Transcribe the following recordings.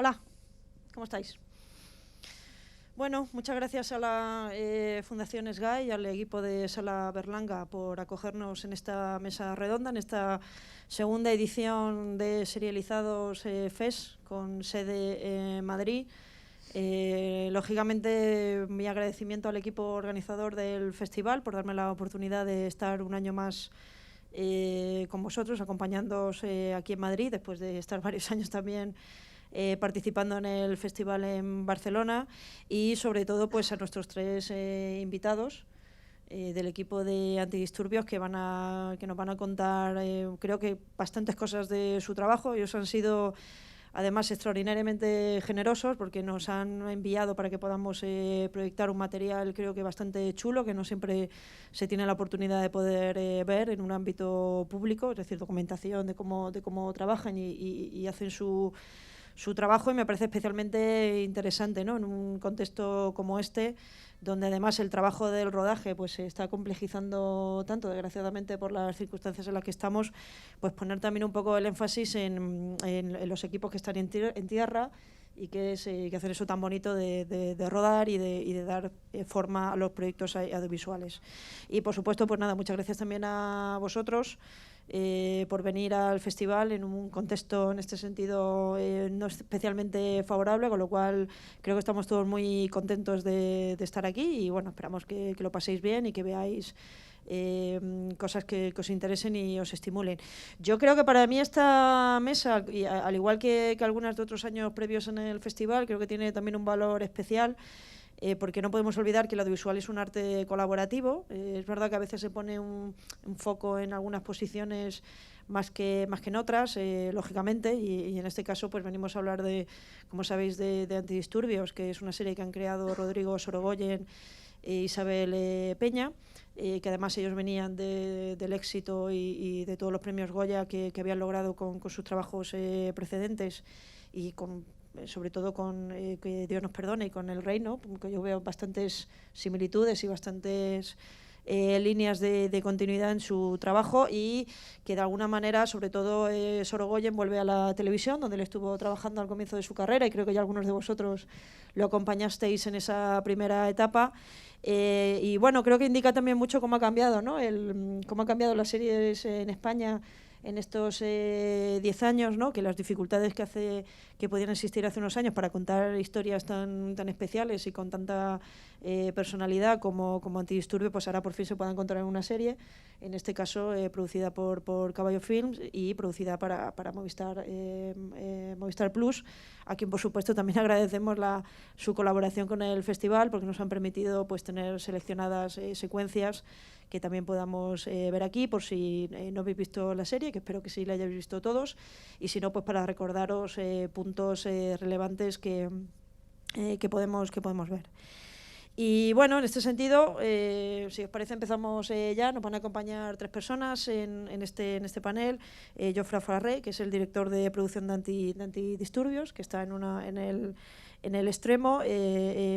Hola, ¿cómo estáis? Bueno, muchas gracias a la Fundación SGAE y al equipo de Sala Berlanga por acogernos en esta mesa redonda, en esta segunda edición de Serializados FES con sede en Madrid. Lógicamente, mi agradecimiento al equipo organizador del festival por darme la oportunidad de estar un año más con vosotros, acompañándoos aquí en Madrid, después de estar varios años también participando en el festival en Barcelona, y sobre todo pues a nuestros tres invitados del equipo de Antidisturbios que nos van a contar creo que bastantes cosas de su trabajo. Ellos han sido además extraordinariamente generosos porque nos han enviado para que podamos proyectar un material creo que bastante chulo, que no siempre se tiene la oportunidad de poder ver en un ámbito público, es decir, documentación de cómo trabajan y hacen su trabajo, y me parece especialmente interesante, ¿no?, en un contexto como este, donde además el trabajo del rodaje pues se está complejizando tanto, desgraciadamente por las circunstancias en las que estamos, pues poner también un poco el énfasis en los equipos que están en tierra y que hacen eso tan bonito de rodar y de dar forma a los proyectos audiovisuales. Y por supuesto, pues nada, muchas gracias también a vosotros por venir al festival en un contexto en este sentido no especialmente favorable, con lo cual creo que estamos todos muy contentos de estar aquí y bueno, esperamos que lo paséis bien y que veáis cosas que os interesen y os estimulen. Yo creo que para mí esta mesa, y al igual que algunas de otros años previos en el festival, creo que tiene también un valor especial, porque no podemos olvidar que el audiovisual es un arte colaborativo. Es verdad que a veces se pone un foco en algunas posiciones más que en otras, lógicamente, y en este caso pues venimos a hablar de, como sabéis, de Antidisturbios, que es una serie que han creado Rodrigo Sorogoyen e Isabel Peña, que además ellos venían del éxito y de todos los premios Goya que habían logrado con sus trabajos precedentes, y sobre todo con Que Dios nos perdone y con El Reino, porque yo veo bastantes similitudes y bastantes líneas de continuidad en su trabajo, y que de alguna manera, sobre todo Sorogoyen vuelve a la televisión, donde él estuvo trabajando al comienzo de su carrera, y creo que ya algunos de vosotros lo acompañasteis en esa primera etapa. Y bueno, creo que indica también mucho cómo ha cambiado, ¿no?, cómo han cambiado las series en España en estos 10 años, ¿no?, que las dificultades que podían existir hace unos años para contar historias tan especiales y con tanta personalidad como Antidisturbio, pues ahora por fin se puede encontrar en una serie, en este caso producida por Caballo Films y producida para Movistar, Movistar Plus, a quien por supuesto también agradecemos su colaboración con el festival, porque nos han permitido pues tener seleccionadas secuencias que también podamos ver aquí, por si no habéis visto la serie, que espero que sí la hayáis visto todos, y si no, pues para recordaros puntos relevantes que podemos ver. Y bueno, en este sentido, si os parece, empezamos ya. Nos van a acompañar tres personas en este panel. Jofre Farré, que es el director de producción de Antidisturbios, que está en el extremo,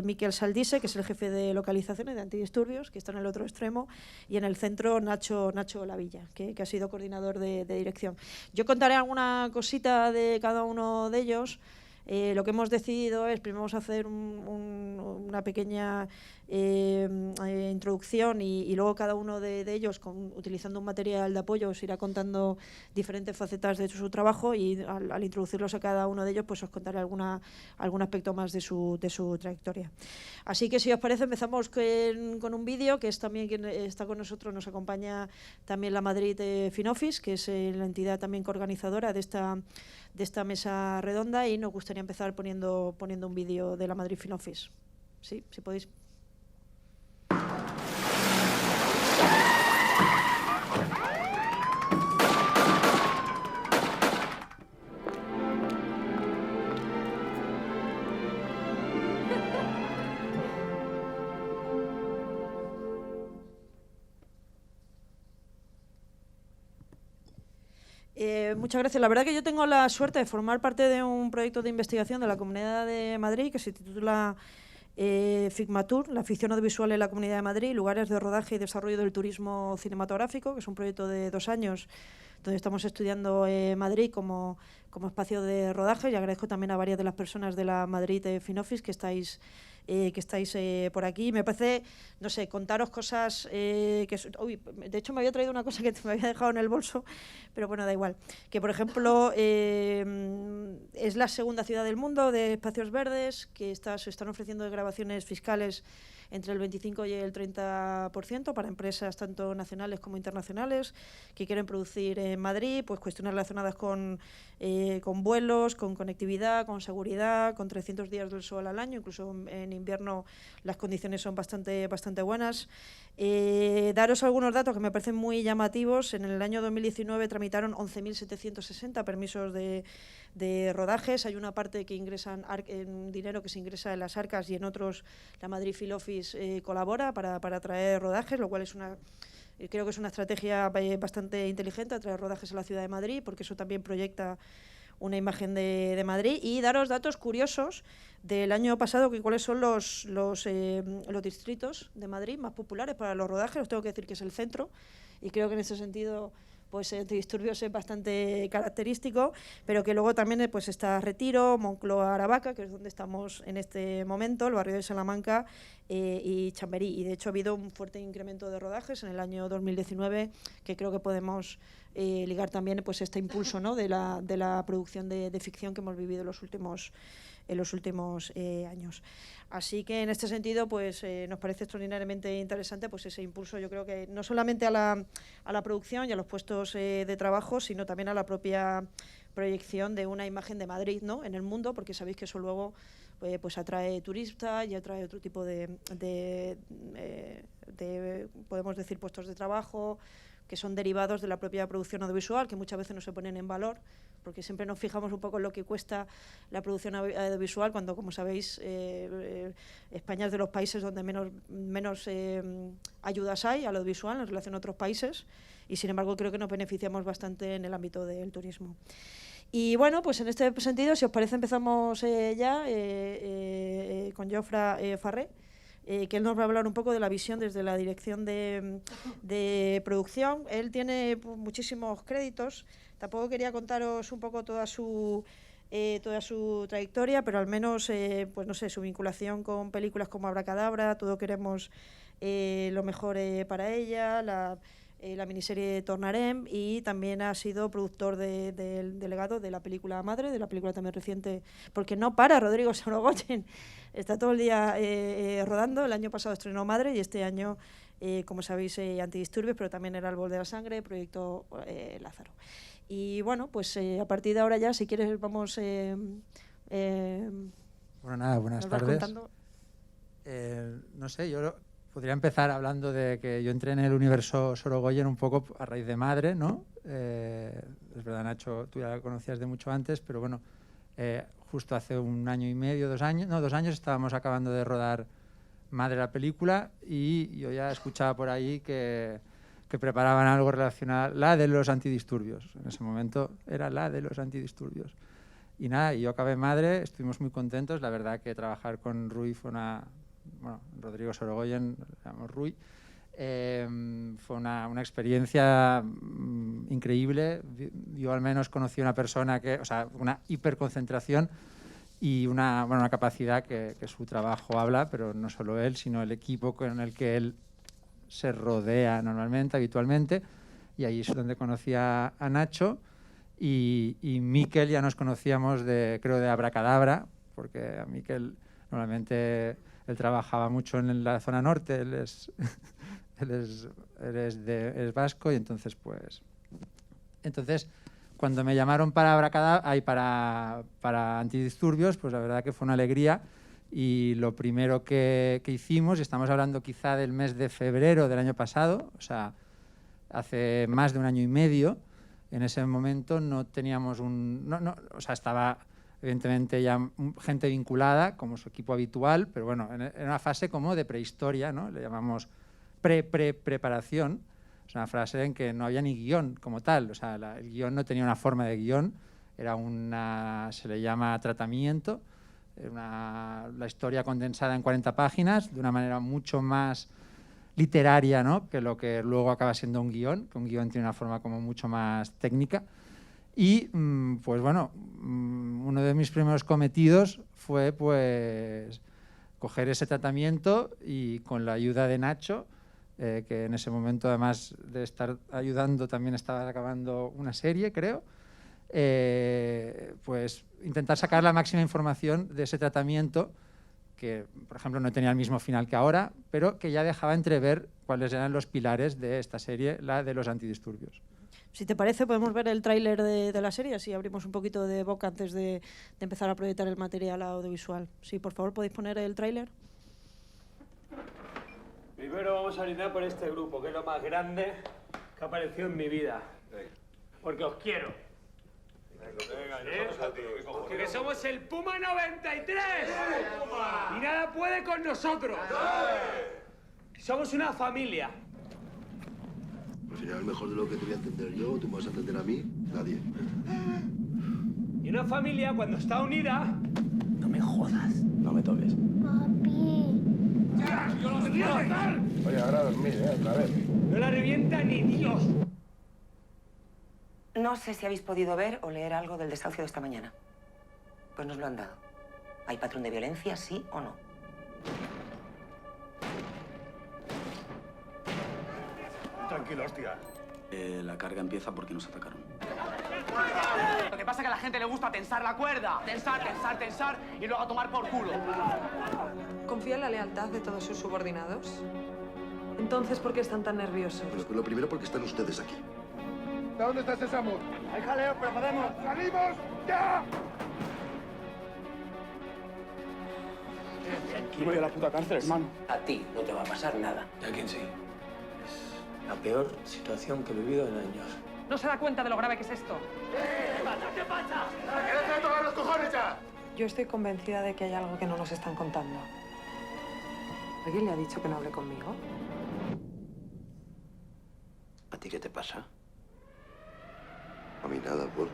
Miquel Saldise, que es el jefe de localizaciones de Antidisturbios, que está en el otro extremo, y en el centro Nacho Lavilla, que ha sido coordinador de dirección. Yo contaré alguna cosita de cada uno de ellos. Lo que hemos decidido es, primero vamos a hacer una pequeña introducción y luego cada uno de ellos, utilizando un material de apoyo, os irá contando diferentes facetas de su trabajo, y al introducirlos a cada uno de ellos pues os contaré algún aspecto más de su trayectoria. Así que si os parece, empezamos con un vídeo, que es también quien está con nosotros, nos acompaña también la Madrid Finoffice, que es la entidad también coorganizadora de esta mesa redonda, y nos gustaría empezar poniendo un vídeo de la Madrid Finoffice. Sí, si podéis. Muchas gracias. La verdad que yo tengo la suerte de formar parte de un proyecto de investigación de la Comunidad de Madrid que se titula Figmatur, la ficción audiovisual en la Comunidad de Madrid, lugares de rodaje y desarrollo del turismo cinematográfico, que es un proyecto de 2 años donde estamos estudiando Madrid como espacio de rodaje, y agradezco también a varias de las personas de la Madrid Film Office que estáis por aquí. Me parece, no sé, contaros cosas uy, de hecho me había traído una cosa que me había dejado en el bolso, pero bueno, da igual. Que, por ejemplo, es la segunda ciudad del mundo de espacios verdes, que se están ofreciendo grabaciones fiscales entre el 25 y el 30% para empresas tanto nacionales como internacionales que quieren producir en Madrid, pues cuestiones relacionadas con vuelos, con conectividad, con seguridad, con 300 días del sol al año, incluso en invierno las condiciones son bastante buenas. Daros algunos datos que me parecen muy llamativos. En el año 2019 tramitaron 11.760 permisos de rodajes. Hay una parte que ingresan en dinero que se ingresa en las arcas y en otros la Madrid Film Office colabora para traer rodajes, lo cual es creo que es una estrategia bastante inteligente, atraer rodajes a la ciudad de Madrid, porque eso también proyecta una imagen de Madrid. Y daros datos curiosos del año pasado, que cuáles son los distritos de Madrid más populares para los rodajes. Os tengo que decir que es el centro, y creo que en ese sentido pues Antidisturbios es bastante característico, pero que luego también pues está Retiro, Moncloa, Aravaca, que es donde estamos en este momento, el barrio de Salamanca y Chamberí. Y de hecho ha habido un fuerte incremento de rodajes en el año 2019, que creo que podemos ligar también pues este impulso, ¿no?, de la producción de ficción que hemos vivido en los últimos años. Así que en este sentido pues nos parece extraordinariamente interesante pues ese impulso, yo creo que no solamente a la producción y a los puestos de trabajo, sino también a la propia proyección de una imagen de Madrid, ¿no?, en el mundo, porque sabéis que eso luego pues atrae turistas y atrae otro tipo de podemos decir, puestos de trabajo que son derivados de la propia producción audiovisual, que muchas veces no se ponen en valor, porque siempre nos fijamos un poco en lo que cuesta la producción audiovisual, cuando, como sabéis, España es de los países donde menos ayudas hay al audiovisual en relación a otros países, y sin embargo creo que nos beneficiamos bastante en el ámbito del turismo. Y bueno, pues en este sentido, si os parece, empezamos ya con Jofre Farré, que él nos va a hablar un poco de la visión desde la dirección de producción. Él tiene muchísimos créditos. Tampoco quería contaros un poco toda su trayectoria, pero al menos pues no sé, su vinculación con películas como Abracadabra, Todo queremos lo mejor para ella, la miniserie Tornarem, y también ha sido productor del delegado de la película Madre, de la película también reciente, porque no para Rodrigo Sorogoyen, está todo el día rodando. El año pasado estrenó Madre y este año, como sabéis, Antidisturbios, pero también El árbol de la sangre, Proyecto Lázaro. Y bueno, pues a partir de ahora ya, si quieres, vamos... bueno, nada, buenas tardes. No sé, yo podría empezar hablando de que yo entré en el universo Sorogoyen un poco a raíz de Madre, ¿no? Es verdad, Nacho, tú ya la conocías de mucho antes, pero bueno, justo hace 1 año y medio, 2 años, no, 2 años estábamos acabando de rodar Madre, la película, y yo ya escuchaba por ahí que preparaban algo relacionado, la de los antidisturbios. En ese momento era la de los antidisturbios. Y nada, yo acabé Madre, estuvimos muy contentos. La verdad que trabajar con Rui fue Rodrigo Sorogoyen, llamamos Rui, fue una experiencia increíble. Yo al menos conocí a una persona una hiperconcentración y una capacidad que su trabajo habla, pero no solo él, sino el equipo con el que él se rodea habitualmente, y ahí es donde conocí a Nacho, y Miquel ya nos conocíamos creo de Abracadabra, porque a Miquel normalmente él trabajaba mucho en la zona norte, él es vasco, y entonces cuando me llamaron para Abracadabra, para Antidisturbios, pues la verdad que fue una alegría. Y lo primero que hicimos, y estamos hablando quizá del mes de febrero del año pasado, o sea, hace más de 1 año y medio, en ese momento no teníamos estaba evidentemente ya gente vinculada, como su equipo habitual, pero bueno, en una fase como de prehistoria, ¿no? Le llamamos preparación. Es una fase en que no había ni guión como tal, o sea, el guión no tenía una forma de guión, se le llama tratamiento. la historia condensada en 40 páginas, de una manera mucho más literaria, ¿no?, que lo que luego acaba siendo un guión, que un guión tiene una forma como mucho más técnica. Y, pues bueno, uno de mis primeros cometidos fue, pues, coger ese tratamiento y con la ayuda de Nacho, que en ese momento, además de estar ayudando, también estaba acabando una serie, creo, pues intentar sacar la máxima información de ese tratamiento que, por ejemplo, no tenía el mismo final que ahora, pero que ya dejaba entrever cuáles eran los pilares de esta serie, la de los antidisturbios. Si te parece, podemos ver el tráiler de la serie, así abrimos un poquito de boca antes de empezar a proyectar el material audiovisual. Sí, por favor, ¿podéis poner el tráiler? Primero vamos a brindar por este grupo, que es lo más grande que ha aparecido en mi vida. Porque os quiero. Porque somos el Puma 93. Y nada puede con nosotros. Somos una familia. Al final, mejor de lo que te voy a entender yo, tú me vas a entender a mí, nadie. Y una familia, cuando está unida... No me jodas. No me toques. Papi. ¡Ya! ¡Yo lo quería matar! Oye, ahora dormir, otra vez. No la revienta ni Dios. No sé si habéis podido ver o leer algo del desahucio de esta mañana. Pues nos lo han dado. ¿Hay patrón de violencia, sí o no? Tranquilo, hostia. La carga empieza porque nos atacaron. Lo que pasa es que a la gente le gusta tensar la cuerda. Tensar, tensar, tensar y luego a tomar por culo. ¿Confía en la lealtad de todos sus subordinados? Entonces, ¿por qué están tan nerviosos? Pues lo primero porque están ustedes aquí. ¿Dónde está Sésamo? Hay jaleo, pero podemos. ¡Salimos ya! Yo voy a la puta cárcel, hermano. A ti no te va a pasar nada. ¿Y a quién sí? Es la peor situación que he vivido en años. ¿No se da cuenta de lo grave que es esto? ¿Qué pasa? ¡Que no te tocar los cojones ya! Yo estoy convencida de que hay algo que no nos están contando. ¿Alguien le ha dicho que no hable conmigo? ¿A ti qué te pasa? A mí nada, por...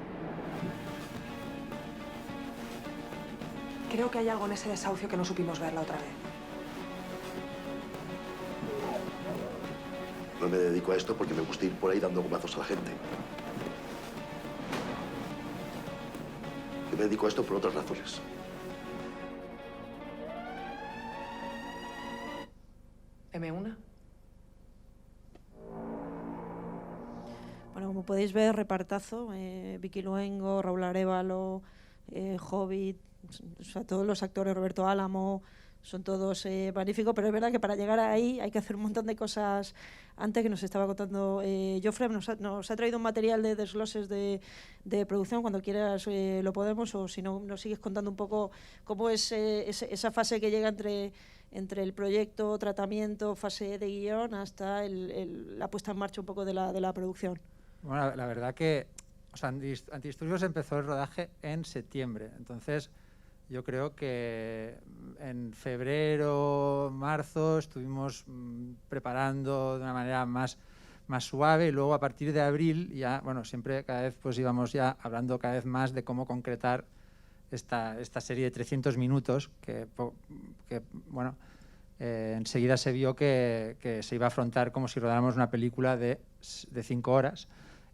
Creo que hay algo en ese desahucio que no supimos ver la otra vez. No me dedico a esto porque me gusta ir por ahí dando gomazos a la gente. Yo me dedico a esto por otras razones. ¿M una? Bueno, como podéis ver, repartazo, Vicky Luengo, Raúl Arévalo, Hobbit, o sea, todos los actores, Roberto Álamo, son todos magníficos, pero es verdad que para llegar ahí hay que hacer un montón de cosas antes, que nos estaba contando Jofre. Nos ha traído un material de desgloses de producción. Cuando quieras lo podemos, o si no, nos sigues contando un poco cómo es esa fase que llega entre el proyecto, tratamiento, fase de guión, hasta la puesta en marcha un poco de la producción. Bueno, la verdad que, o sea, Antidisturbios empezó el rodaje en septiembre, entonces yo creo que en febrero, marzo estuvimos preparando de una manera más suave, y luego a partir de abril ya, bueno, siempre cada vez pues íbamos ya hablando cada vez más de cómo concretar esta serie de 300 minutos que bueno, enseguida se vio que se iba a afrontar como si rodáramos una película de 5 horas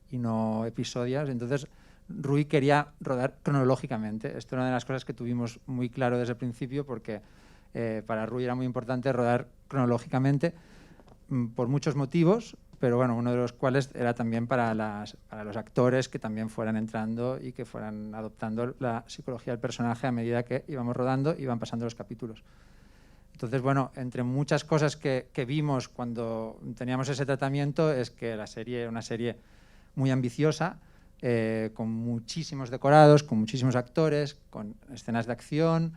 y no episodios. Entonces Rui quería rodar cronológicamente. Esto era una de las cosas que tuvimos muy claro desde el principio, porque para Rui era muy importante rodar cronológicamente por muchos motivos, pero bueno, uno de los cuales era también para los actores, que también fueran entrando y que fueran adoptando la psicología del personaje a medida que íbamos rodando y iban pasando los capítulos. Entonces, bueno, entre muchas cosas que vimos cuando teníamos ese tratamiento, es que la serie era una serie muy ambiciosa, con muchísimos decorados, con muchísimos actores, con escenas de acción,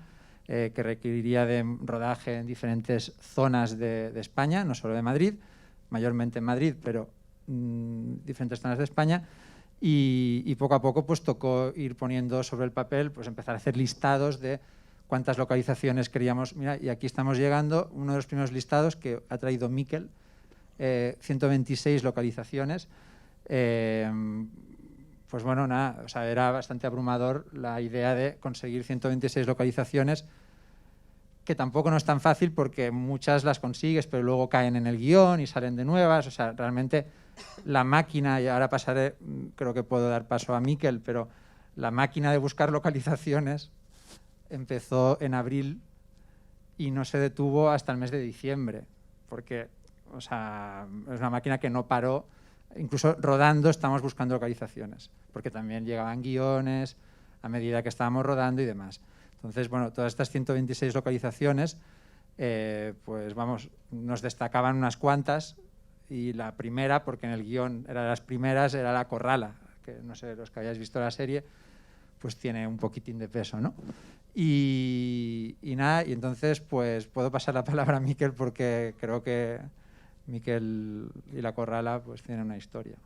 que requeriría de rodaje en diferentes zonas de España, no solo de Madrid, mayormente en Madrid, pero diferentes zonas de España, y poco a poco pues tocó ir poniendo sobre el papel, pues empezar a hacer listados de cuántas localizaciones queríamos. Mira, y aquí estamos llegando, uno de los primeros listados que ha traído Miquel, 126 localizaciones, pues bueno, nada, o sea, era bastante abrumador la idea de conseguir 126 localizaciones, que tampoco no es tan fácil porque muchas las consigues, pero luego caen en el guión y salen de nuevas. O sea, realmente la máquina, y ahora pasaré, creo que puedo dar paso a Mikel, pero la máquina de buscar localizaciones empezó en abril y no se detuvo hasta el mes de diciembre, porque, o sea, es una máquina que no paró. Incluso rodando estamos buscando localizaciones, porque también llegaban guiones a medida que estábamos rodando y demás. Entonces, bueno, todas estas 126 localizaciones, pues vamos, nos destacaban unas cuantas, y la primera, porque en el guión era de las primeras, era la Corrala, que no sé, los que hayáis visto la serie, pues tiene un poquitín de peso, ¿no? Y nada, y entonces pues puedo pasar la palabra a Mikel, porque creo que Mikel y la Corrala pues tienen una historia.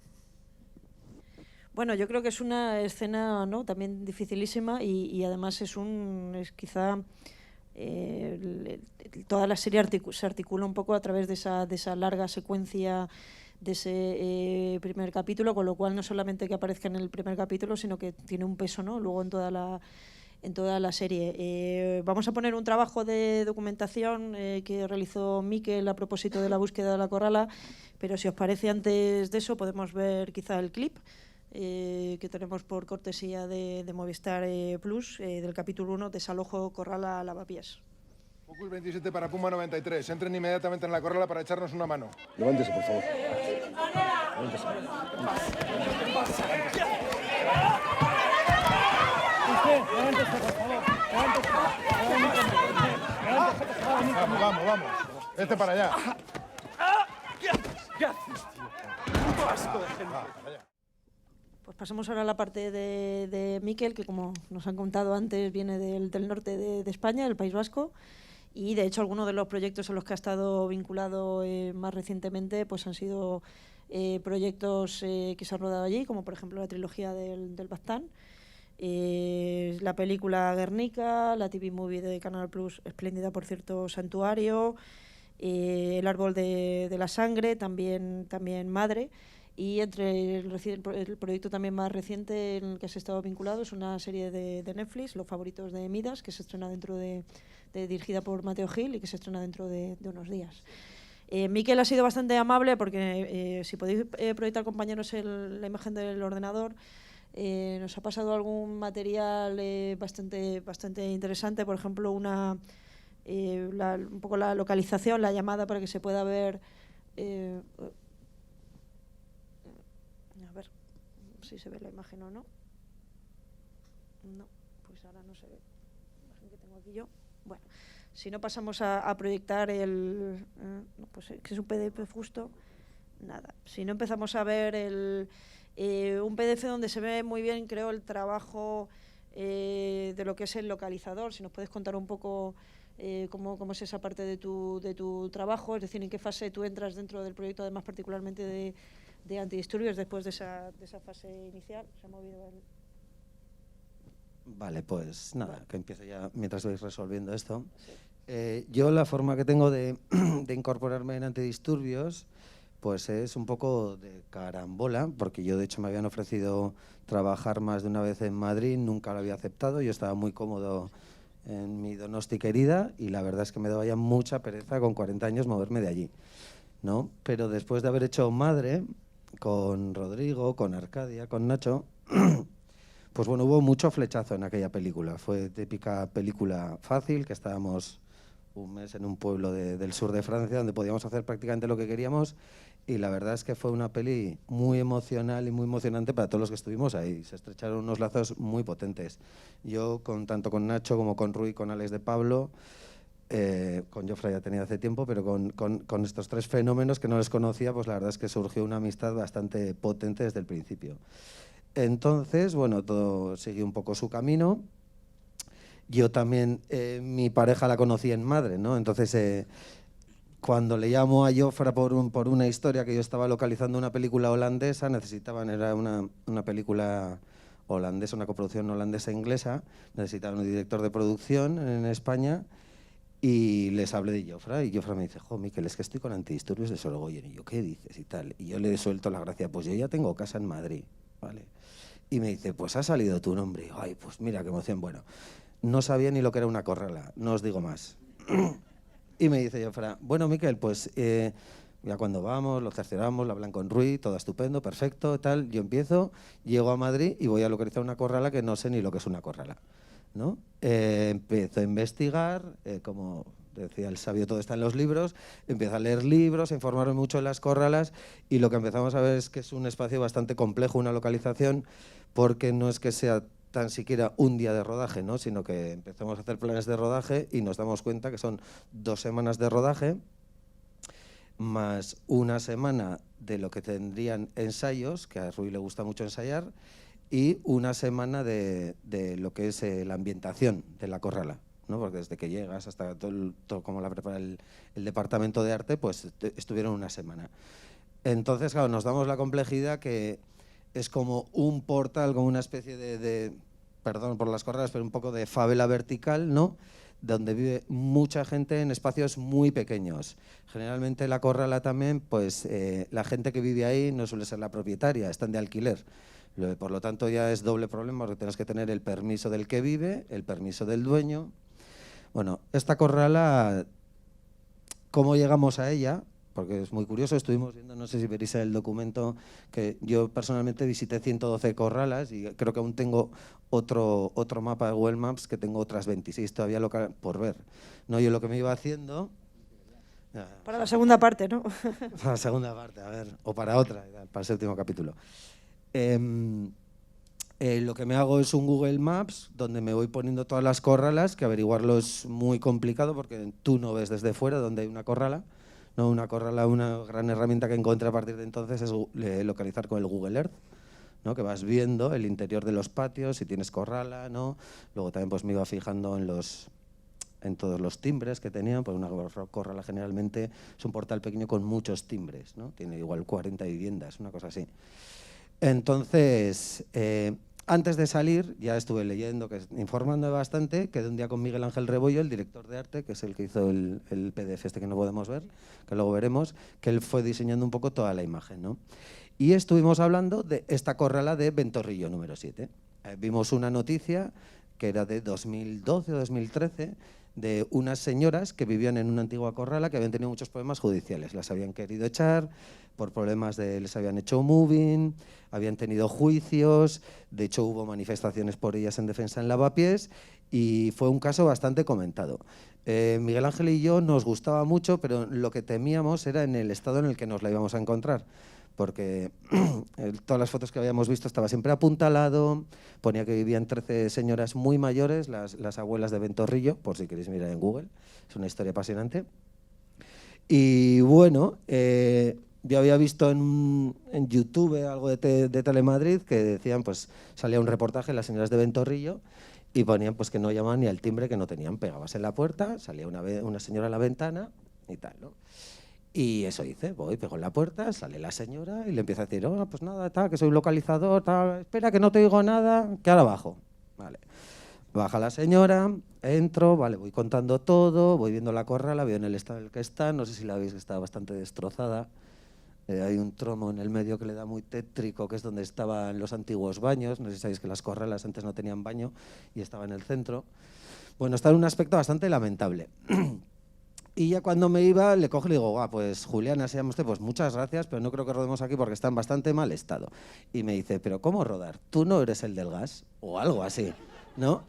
Bueno, yo creo que es una escena, ¿no?, también dificilísima, y además es quizá toda la serie se articula un poco a través de esa larga secuencia de ese primer capítulo, con lo cual no solamente que aparezca en el primer capítulo, sino que tiene un peso, ¿no?, luego en toda la serie. Vamos a poner un trabajo de documentación que realizó Mikel a propósito de la búsqueda de la Corrala, pero si os parece, antes de eso podemos ver quizá el clip que tenemos por cortesía de Movistar Plus, del capítulo 1, Desalojo Corrala Lavapiés. Focus 27 para Puma 93. Entren inmediatamente en la Corrala para echarnos una mano. Levántese, por favor. Vamos. Este para allá. ¿Qué haces, tío? Puto asco de gente. Pues pasamos ahora a la parte de Mikel, que como nos han contado antes viene del norte de España, del País Vasco, y de hecho algunos de los proyectos en los que ha estado vinculado más recientemente pues han sido proyectos que se han rodado allí, como por ejemplo la trilogía del Baztán, la película Guernica, la TV Movie de Canal Plus, espléndida por cierto, Santuario, El árbol de la sangre, también Madre. Y entre el proyecto también más reciente en el que se ha estado vinculado es una serie de Netflix, Los favoritos de Midas, que se estrena dirigida por Mateo Gil y que se estrena dentro de unos días. Mikel ha sido bastante amable porque, si podéis proyectar, compañeros, la imagen del ordenador, nos ha pasado algún material bastante interesante, por ejemplo, un poco la localización, la llamada, para que se pueda ver. A ver si se ve la imagen o no. No, pues ahora no se ve la imagen que tengo aquí yo. Bueno, si no pasamos a proyectar no, pues que es un PDF justo. Nada, si no empezamos a ver un PDF donde se ve muy bien, creo, el trabajo de lo que es el localizador. Si nos puedes contar un poco cómo es esa parte de tu trabajo, es decir, en qué fase tú entras dentro del proyecto, además particularmente de antidisturbios, después de esa fase inicial. Se ha movido el... Vale, pues nada, que empiece ya mientras vais resolviendo esto. Sí. Yo la forma que tengo de incorporarme en antidisturbios pues es un poco de carambola, porque yo de hecho me habían ofrecido trabajar más de una vez en Madrid, nunca lo había aceptado, yo estaba muy cómodo en mi Donosti querida y la verdad es que me daba ya mucha pereza con 40 años moverme de allí, ¿no? Pero después de haber hecho Madre con Rodrigo, con Arcadia, con Nacho, pues bueno, hubo mucho flechazo en aquella película. Fue típica película fácil, que estábamos un mes en un pueblo del sur de Francia donde podíamos hacer prácticamente lo que queríamos, y la verdad es que fue una peli muy emocional y muy emocionante para todos los que estuvimos ahí. Se estrecharon unos lazos muy potentes. Yo, tanto con Nacho como con Rui, con Alex de Pablo, con Jofre ya tenía hace tiempo, pero con estos tres fenómenos que no les conocía, pues la verdad es que surgió una amistad bastante potente desde el principio. Entonces, bueno, todo siguió un poco su camino. Yo también, mi pareja la conocí en Madre, ¿no? Entonces, cuando le llamo a Jofre por una historia que yo estaba localizando, una película holandesa, era una película holandesa, una coproducción holandesa-inglesa, necesitaban un director de producción en España, y les hablé de Jofre, y Jofre me dice: jo, Mikel, es que estoy con antidisturbios de Sorogoyen. Y yo, ¿qué dices? Y tal. Y yo le suelto la gracia: pues yo ya tengo casa en Madrid, ¿vale? Y me dice, pues ha salido tu nombre. Y digo, ay, pues mira qué emoción. Bueno, no sabía ni lo que era una corrala, no os digo más. Y me dice Jofre, bueno, Miquel, pues ya cuando vamos, lo cercioramos, la Blanco en Ruiz, todo estupendo, perfecto, tal. Yo empiezo, llego a Madrid y voy a localizar una corrala que no sé ni lo que es una corrala, ¿no? Empiezo a investigar, como decía el sabio, todo está en los libros, empiezo a leer libros, a informarme mucho de las corralas y lo que empezamos a ver es que es un espacio bastante complejo, una localización, porque no es que sea tan siquiera un día de rodaje, ¿no? Sino que empezamos a hacer planes de rodaje y nos damos cuenta que son 2 semanas de rodaje más una semana de lo que tendrían ensayos, que a Rui le gusta mucho ensayar, y una semana de lo que es la ambientación de la corrala, ¿no? Porque desde que llegas hasta todo como la prepara el departamento de arte, pues estuvieron una semana. Entonces, claro, nos damos la complejidad que es como un portal, como una especie de perdón por las corralas, pero un poco de favela vertical, ¿no? Donde vive mucha gente en espacios muy pequeños. Generalmente la corrala también, pues la gente que vive ahí no suele ser la propietaria, están de alquiler. Por lo tanto ya es doble problema, porque tienes que tener el permiso del que vive, el permiso del dueño. Bueno, esta corrala, ¿cómo llegamos a ella? Porque es muy curioso, estuvimos viendo, no sé si veréis el documento, que yo personalmente visité 112 corralas y creo que aún tengo otro mapa de Google Maps que tengo otras 26 todavía por ver. No, yo lo que me iba haciendo... Para la segunda parte, ¿no? Para la segunda parte, a ver, o para otra, para el 7º capítulo. Lo que me hago es un Google Maps donde me voy poniendo todas las corralas, que averiguarlo es muy complicado porque tú no ves desde fuera donde hay una corrala. No, una corrala, una gran herramienta que encontré a partir de entonces es localizar con el Google Earth, ¿no? Que vas viendo el interior de los patios, si tienes corrala, ¿no? Luego también pues me iba fijando en todos los timbres que tenían, pues una corrala generalmente es un portal pequeño con muchos timbres, ¿no? Tiene igual 40 viviendas, una cosa así. Entonces, antes de salir, ya estuve leyendo, informando bastante, quedé un día con Miguel Ángel Rebollo, el director de arte, que es el que hizo el PDF este que no podemos ver, que luego veremos, que él fue diseñando un poco toda la imagen, ¿no? Y estuvimos hablando de esta corrala de Ventorrillo número 7. Vimos una noticia que era de 2012 o 2013, de unas señoras que vivían en una antigua corrala que habían tenido muchos problemas judiciales. Las habían querido echar por problemas les habían hecho moving, habían tenido juicios, de hecho hubo manifestaciones por ellas en defensa en Lavapiés y fue un caso bastante comentado. Miguel Ángel y yo nos gustaba mucho, pero lo que temíamos era en el estado en el que nos la íbamos a encontrar, porque todas las fotos que habíamos visto estaba siempre apuntalado, ponía que vivían 13 señoras muy mayores, las abuelas de Ventorrillo, por si queréis mirar en Google, es una historia apasionante. Y bueno, yo había visto en YouTube algo de Telemadrid que decían, pues salía un reportaje de las señoras de Ventorrillo y ponían pues que no llamaban ni al timbre que no tenían, pegabas en la puerta, salía una señora a la ventana y tal, ¿no? Y eso hice, voy, pego en la puerta, sale la señora y le empieza a decir, oh, pues nada, tal, que soy localizador, tal, espera que no te oigo nada, que ahora bajo. Vale. Baja la señora, entro, vale, voy contando todo, voy viendo la corrala, veo en el estado en el que está, no sé si la veis que está bastante destrozada. Hay un tromo en el medio que le da muy tétrico, que es donde estaban los antiguos baños, no sé si sabéis que las corralas antes no tenían baño y estaba en el centro. Bueno, está en un aspecto bastante lamentable. Y ya cuando me iba, le cojo y le digo, pues Juliana, se llama usted, pues muchas gracias, pero no creo que rodemos aquí porque está en bastante mal estado. Y me dice, ¿pero cómo rodar? ¿Tú no eres el del gas? O algo así, ¿no?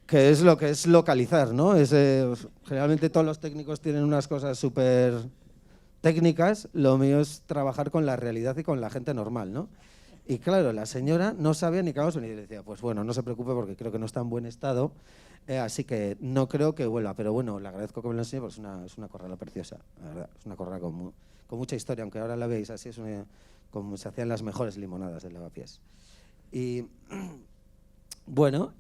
Que es lo que es localizar, ¿no? Generalmente todos los técnicos tienen unas cosas súper técnicas, lo mío es trabajar con la realidad y con la gente normal, ¿no? Y claro, la señora no sabía ni qué vamos a venir y decía, pues bueno, no se preocupe porque creo que no está en buen estado, así que no creo que vuelva, pero bueno, le agradezco que me lo enseñe porque es una corrala preciosa, la verdad, es una corrala con mucha historia, aunque ahora la veis así, es como se hacían las mejores limonadas de Lavapiés. Y bueno,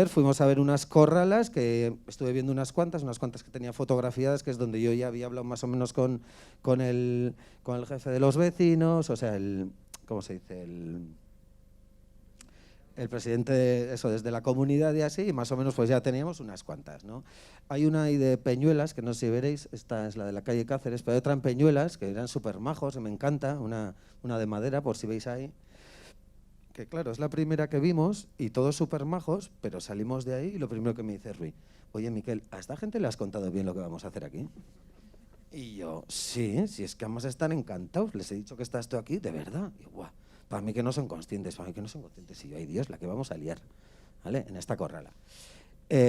fuimos a ver unas corralas, que estuve viendo unas cuantas que tenía fotografiadas, que es donde yo ya había hablado más o menos con el jefe de los vecinos, o sea, ¿cómo se dice? el presidente, eso, desde la comunidad y así, y más o menos pues ya teníamos unas cuantas, ¿no? Hay una ahí de Peñuelas, que no sé si veréis, esta es la de la calle Cáceres, pero hay otra en Peñuelas, que eran súper majos, que me encanta, una de madera, por si veis ahí, que claro, es la primera que vimos, y todos súper majos, pero salimos de ahí y lo primero que me dice Rui, oye, Miquel, ¿a esta gente le has contado bien lo que vamos a hacer aquí? Y yo, sí, si es que además están encantados, les he dicho que estás tú aquí, de verdad. Y guau. Para mí que no son conscientes, y yo, ay Dios, la que vamos a liar, ¿vale? En esta corrala.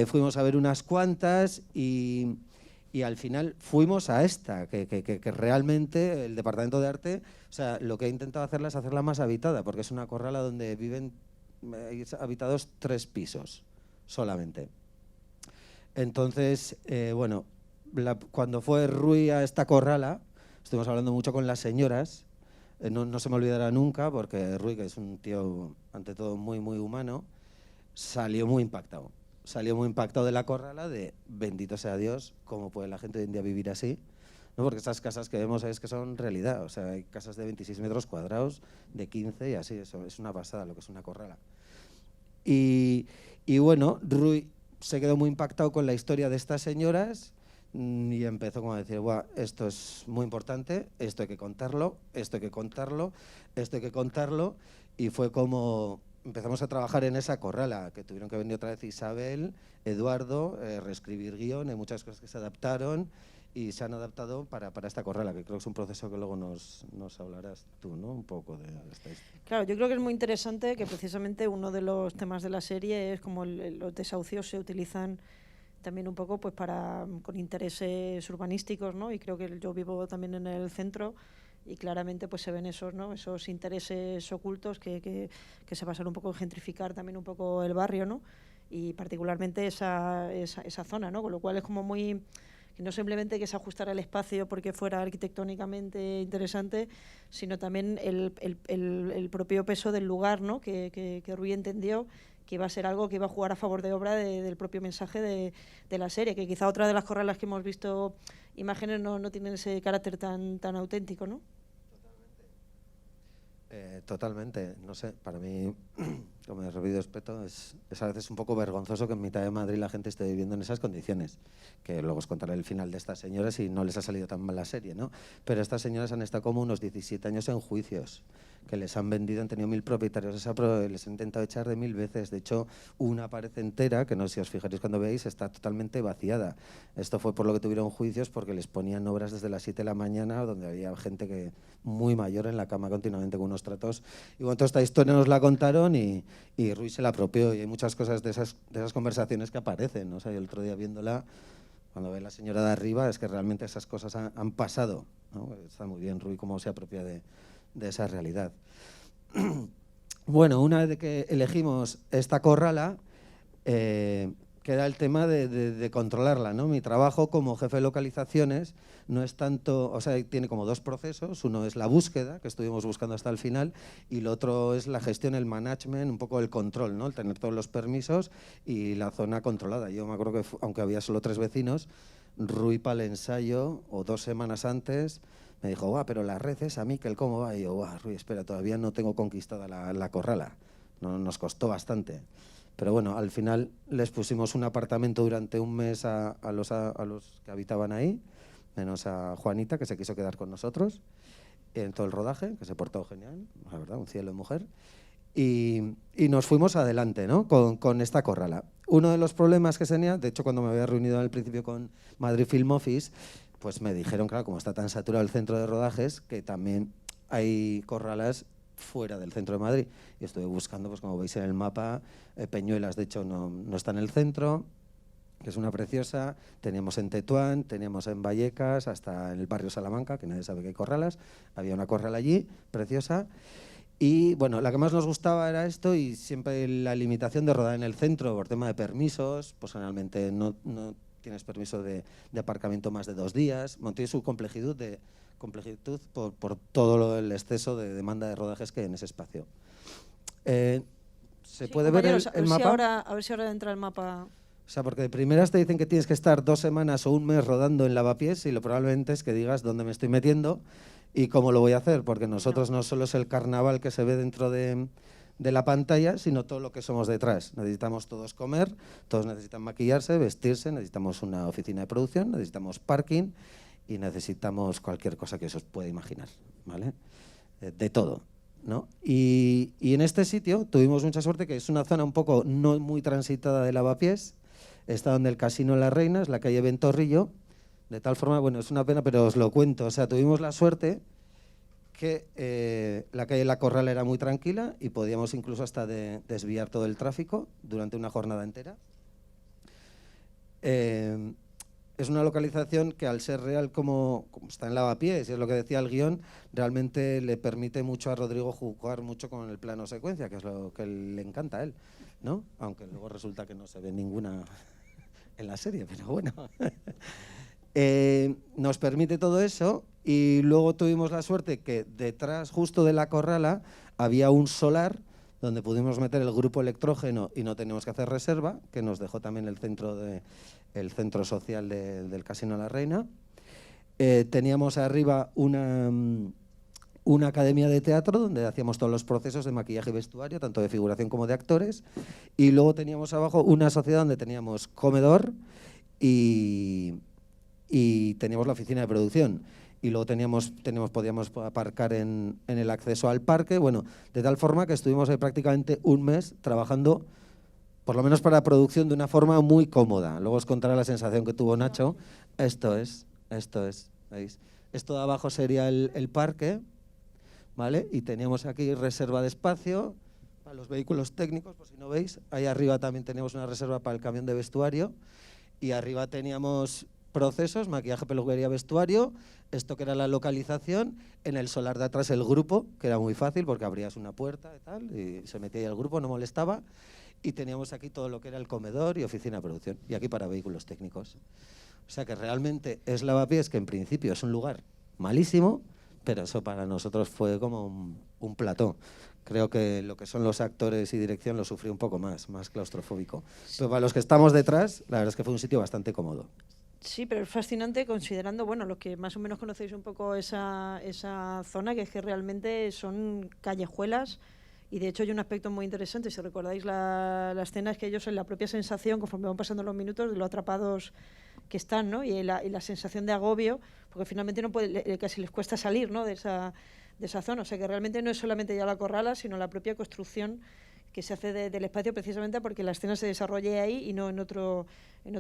Fuimos a ver unas cuantas y al final fuimos a esta, que realmente el Departamento de Arte, o sea, lo que he intentado hacerla es hacerla más habitada, porque es una corrala donde viven habitados 3 pisos solamente. Entonces, bueno, cuando fue Rui a esta corrala, estuvimos hablando mucho con las señoras. No se me olvidará nunca, porque Rui, que es un tío, ante todo, muy, muy humano, salió muy impactado. Salió muy impactado de la corrala de, bendito sea Dios, cómo puede la gente hoy en día vivir así, ¿no? Porque estas casas que vemos es que son realidad. O sea, hay casas de 26 metros cuadrados, de 15 y así. Eso es una pasada lo que es una corrala. Y bueno, Rui se quedó muy impactado con la historia de estas señoras, y empezó como a decir, guau, esto es muy importante, esto hay que contarlo, esto hay que contarlo, esto hay que contarlo, y fue como empezamos a trabajar en esa corrala, que tuvieron que venir otra vez Isabel, Eduardo, reescribir guión, hay muchas cosas que se adaptaron y se han adaptado para esta corrala, que creo que es un proceso que luego nos hablarás tú, ¿no? Un poco de esta historia. Claro, yo creo que es muy interesante que precisamente uno de los temas de la serie es como los desahucios se utilizan también un poco pues con intereses urbanísticos, ¿no? Y creo que yo vivo también en el centro y claramente pues se ven esos, ¿no? Esos intereses ocultos que se basan un poco en gentrificar también un poco el barrio, ¿no? Y particularmente esa zona, ¿no? Con lo cual es como muy, que no simplemente que se ajustara el espacio porque fuera arquitectónicamente interesante, sino también el propio peso del lugar, ¿no? Que Rui entendió que iba a ser algo que iba a jugar a favor de obra del propio mensaje de la serie, que quizá otra de las corralas que hemos visto imágenes no tienen ese carácter tan auténtico, ¿no? Totalmente, no sé, para mí, como he revido respeto, es a veces un poco vergonzoso que en mitad de Madrid la gente esté viviendo en esas condiciones, que luego os contaré el final de estas señoras y no les ha salido tan mal la serie, ¿no? Pero estas señoras han estado como unos 17 años en juicios, que les han vendido, han tenido 1000 propietarios, les han intentado echar de 1000 veces. De hecho, una pared entera, que no sé si os fijaréis cuando veáis, está totalmente vaciada. Esto fue por lo que tuvieron juicios, porque les ponían obras desde las 7 de la mañana, donde había gente muy mayor en la cama continuamente con unos tratos. Y bueno, toda esta historia nos la contaron y Rui se la apropió, y hay muchas cosas de esas conversaciones que aparecen, ¿no? O sea, yo el otro día viéndola, cuando ve la señora de arriba, es que realmente esas cosas han pasado, ¿no? Está muy bien Rui cómo se apropia de esa realidad. Bueno, una vez que elegimos esta corrala, queda el tema de controlarla, ¿no? Mi trabajo como jefe de localizaciones no es tanto, o sea, tiene como 2 procesos. Uno es la búsqueda, que estuvimos buscando hasta el final, y lo otro es la gestión, el management, un poco el control, ¿no? El tener todos los permisos y la zona controlada. Yo me acuerdo que aunque había solo 3 vecinos, Rui para el ensayo, o 2 semanas antes, me dijo, guau, pero la red esa, Miquel, ¿cómo va? Y yo, guau, Rui, espera, todavía no tengo conquistada la corrala. No, nos costó bastante. Pero bueno, al final les pusimos un apartamento durante un mes a los que habitaban ahí, menos a Juanita, que se quiso quedar con nosotros en todo el rodaje, que se portó genial, la verdad, un cielo de mujer. Y nos fuimos adelante, ¿no? con esta corrala. Uno de los problemas que tenía, de hecho cuando me había reunido al principio con Madrid Film Office, pues me dijeron, claro, como está tan saturado el centro de rodajes, que también hay corralas fuera del centro de Madrid. Y estuve buscando, pues como veis en el mapa, Peñuelas, de hecho, no está en el centro, que es una preciosa. Teníamos en Tetuán, teníamos en Vallecas, hasta en el barrio Salamanca, que nadie sabe que hay corralas. Había una corrala allí, preciosa. Y bueno, la que más nos gustaba era esto, y siempre la limitación de rodar en el centro por tema de permisos. Pues generalmente no tienes permiso de aparcamiento más de 2 días. Bueno, tiene su complejidad por todo el exceso de demanda de rodajes que hay en ese espacio. ¿Se puede ver el mapa? A ver si ahora entra el mapa. O sea, porque de primeras te dicen que tienes que estar 2 semanas o un mes rodando en Lavapiés, y lo probablemente es que digas dónde me estoy metiendo y cómo lo voy a hacer, porque nosotros no solo es el carnaval que se ve dentro de de la pantalla, sino todo lo que somos detrás. Necesitamos todos comer, todos necesitan maquillarse, vestirse, necesitamos una oficina de producción, necesitamos parking y necesitamos cualquier cosa que os pueda imaginar, ¿vale? De todo, ¿no? Y en este sitio tuvimos mucha suerte, que es una zona un poco no muy transitada de Lavapiés, está donde el Casino La Reina, es la calle Ventorrillo, de tal forma, bueno, es una pena, pero os lo cuento, o sea, tuvimos la suerte que la calle La Corrala era muy tranquila y podíamos incluso hasta desviar todo el tráfico durante una jornada entera. Es una localización que, al ser real como está en Lavapiés, y es lo que decía el guión, realmente le permite mucho a Rodrigo jugar mucho con el plano secuencia, que es lo que le encanta a él, ¿no? Aunque luego resulta que no se ve ninguna en la serie, pero bueno. Nos permite todo eso, y luego tuvimos la suerte que detrás justo de La Corrala había un solar donde pudimos meter el grupo electrógeno y no teníamos que hacer reserva, que nos dejó también el centro social del Casino La Reina. Teníamos arriba una academia de teatro donde hacíamos todos los procesos de maquillaje y vestuario, tanto de figuración como de actores, y luego teníamos abajo una sociedad donde teníamos comedor y teníamos la oficina de producción. Y luego podíamos aparcar en el acceso al parque, bueno, de tal forma que estuvimos ahí prácticamente un mes trabajando, por lo menos para la producción, de una forma muy cómoda. Luego os contaré la sensación que tuvo Nacho. Esto es, ¿veis? Esto de abajo sería el parque, ¿vale? Y teníamos aquí reserva de espacio para los vehículos técnicos, por si no veis. Ahí arriba también teníamos una reserva para el camión de vestuario, y arriba teníamos procesos, maquillaje, peluquería, vestuario, esto que era la localización, en el solar de atrás el grupo, que era muy fácil porque abrías una puerta y tal, y se metía ahí el grupo, no molestaba, y teníamos aquí todo lo que era el comedor y oficina de producción, y aquí para vehículos técnicos. O sea que realmente es Lavapiés, que en principio es un lugar malísimo, pero eso para nosotros fue como un plató. Creo que lo que son los actores y dirección lo sufrí un poco más claustrofóbico. Pero para los que estamos detrás, la verdad es que fue un sitio bastante cómodo. Sí, pero es fascinante considerando, bueno, los que más o menos conocéis un poco esa zona, que es que realmente son callejuelas, y de hecho hay un aspecto muy interesante, si recordáis la escena, es que ellos en la propia sensación, conforme van pasando los minutos, de lo atrapados que están, ¿no? Y la sensación de agobio, porque finalmente casi les cuesta salir, ¿no? de esa zona, o sea que realmente no es solamente ya La Corrala, sino la propia construcción que se hace del espacio, precisamente porque la escena se desarrolle ahí y no en otro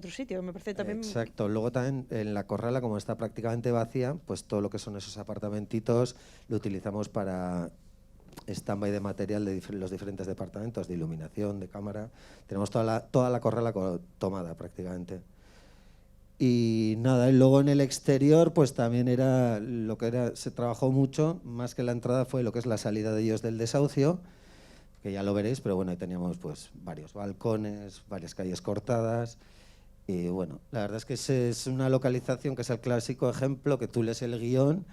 sitio. Me parece también... Exacto. Luego también en La Corrala, como está prácticamente vacía, pues todo lo que son esos apartamentitos lo utilizamos para stand-by de material de los diferentes departamentos, de iluminación, de cámara. Tenemos toda la Corrala tomada prácticamente. Y nada, y luego en el exterior pues también se trabajó mucho, más que la entrada fue lo que es la salida de ellos del desahucio, que ya lo veréis, pero bueno, ahí teníamos pues varios balcones, varias calles cortadas, y bueno, la verdad es que es una localización que es el clásico ejemplo que tú lees el guión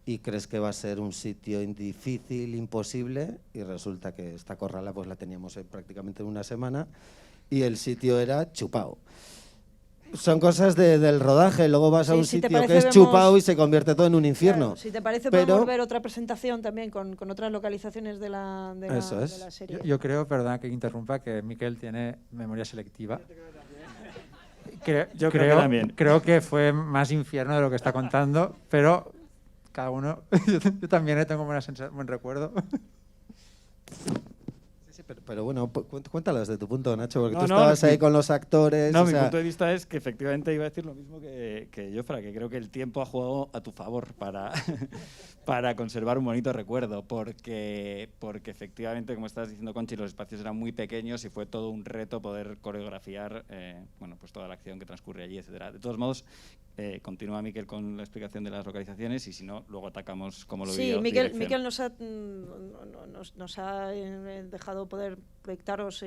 y crees que va a ser un sitio difícil, imposible, y resulta que esta Corrala pues la teníamos prácticamente en una semana y el sitio era chupao. Son cosas del rodaje, luego vas a un sitio que es chupao y se convierte todo en un infierno. Claro, si te parece, podemos ver otra presentación también con otras localizaciones de la serie. Yo creo, perdona que interrumpa, que Miquel tiene memoria selectiva. Creo que fue más infierno de lo que está contando, pero cada uno... yo también tengo buen recuerdo. Pero bueno, cuéntalo desde tu punto, Nacho, porque tú estabas ahí con los actores. No, mi punto de vista es que efectivamente iba a decir lo mismo que Jofra, que creo que el tiempo ha jugado a tu favor para conservar un bonito recuerdo, porque efectivamente, como estás diciendo, Conchi, los espacios eran muy pequeños y fue todo un reto poder coreografiar pues toda la acción que transcurre allí, etcétera. De todos modos, continúa Miquel con la explicación de las localizaciones y si no, luego atacamos como lo vivió. Sí, Miquel nos ha dejado poder proyectaros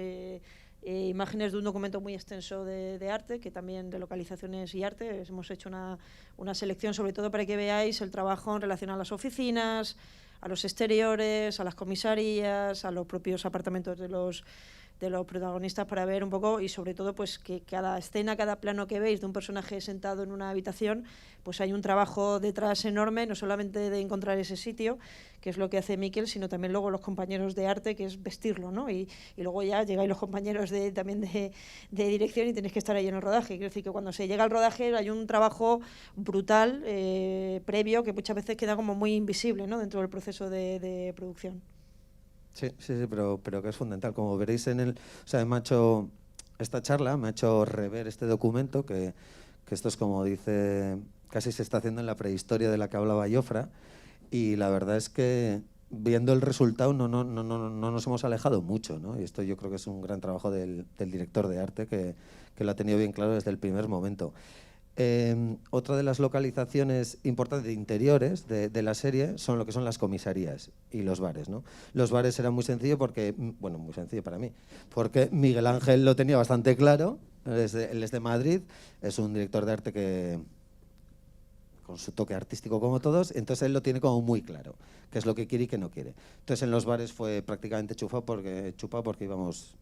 imágenes de un documento muy extenso de arte, que también de localizaciones y arte. Hemos hecho una selección sobre todo para que veáis el trabajo en relación a las oficinas, a los exteriores, a las comisarías, a los propios apartamentos de los los protagonistas para ver un poco, y sobre todo pues que cada escena, cada plano que veis de un personaje sentado en una habitación, pues hay un trabajo detrás enorme, no solamente de encontrar ese sitio, que es lo que hace Miquel, sino también luego los compañeros de arte, que es vestirlo, ¿no? Y luego ya llegáis los compañeros también de dirección y tenéis que estar ahí en el rodaje. Quiero decir que cuando se llega al rodaje hay un trabajo brutal previo que muchas veces queda como muy invisible, ¿no? Dentro del proceso de producción. Sí, pero que es fundamental. Como veréis o sea, esta charla me ha hecho rever este documento, que esto es como dice, casi se está haciendo en la prehistoria de la que hablaba Jofra, y la verdad es que viendo el resultado no nos hemos alejado mucho, ¿no? Y esto yo creo que es un gran trabajo del director de arte que lo ha tenido bien claro desde el primer momento. Otra de las localizaciones importantes de interiores de la serie son lo que son las comisarías y los bares, ¿no? Los bares eran muy sencillo porque, bueno, muy sencillo para mí, porque Miguel Ángel lo tenía bastante claro. Él es de Madrid, es un director de arte que con su toque artístico como todos, entonces él lo tiene como muy claro, qué es lo que quiere y qué no quiere. Entonces en los bares fue prácticamente chupado porque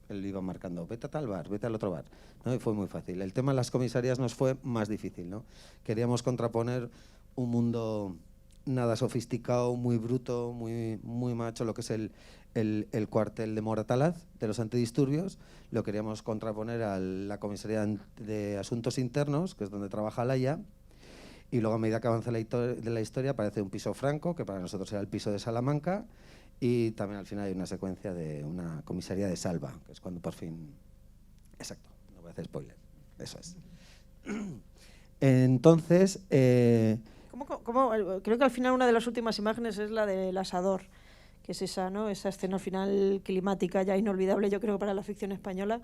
él iba marcando, vete a tal bar, vete al otro bar, ¿no? Y fue muy fácil. El tema de las comisarías nos fue más difícil, ¿no? Queríamos contraponer un mundo nada sofisticado, muy bruto, muy macho, lo que es el cuartel de Moratalaz, de los antidisturbios, lo queríamos contraponer a la comisaría de asuntos internos, que es donde trabaja Laia. Y luego, a medida que avanza la historia, aparece un piso franco, que para nosotros era el piso de Salamanca, y también al final hay una secuencia de una comisaría de Salva, que es cuando por fin... Exacto, no voy a hacer spoiler, eso es. Entonces... Creo que al final una de las últimas imágenes es la del asador, que es esa, ¿no? Esa escena al final climática ya inolvidable, yo creo, para la ficción española.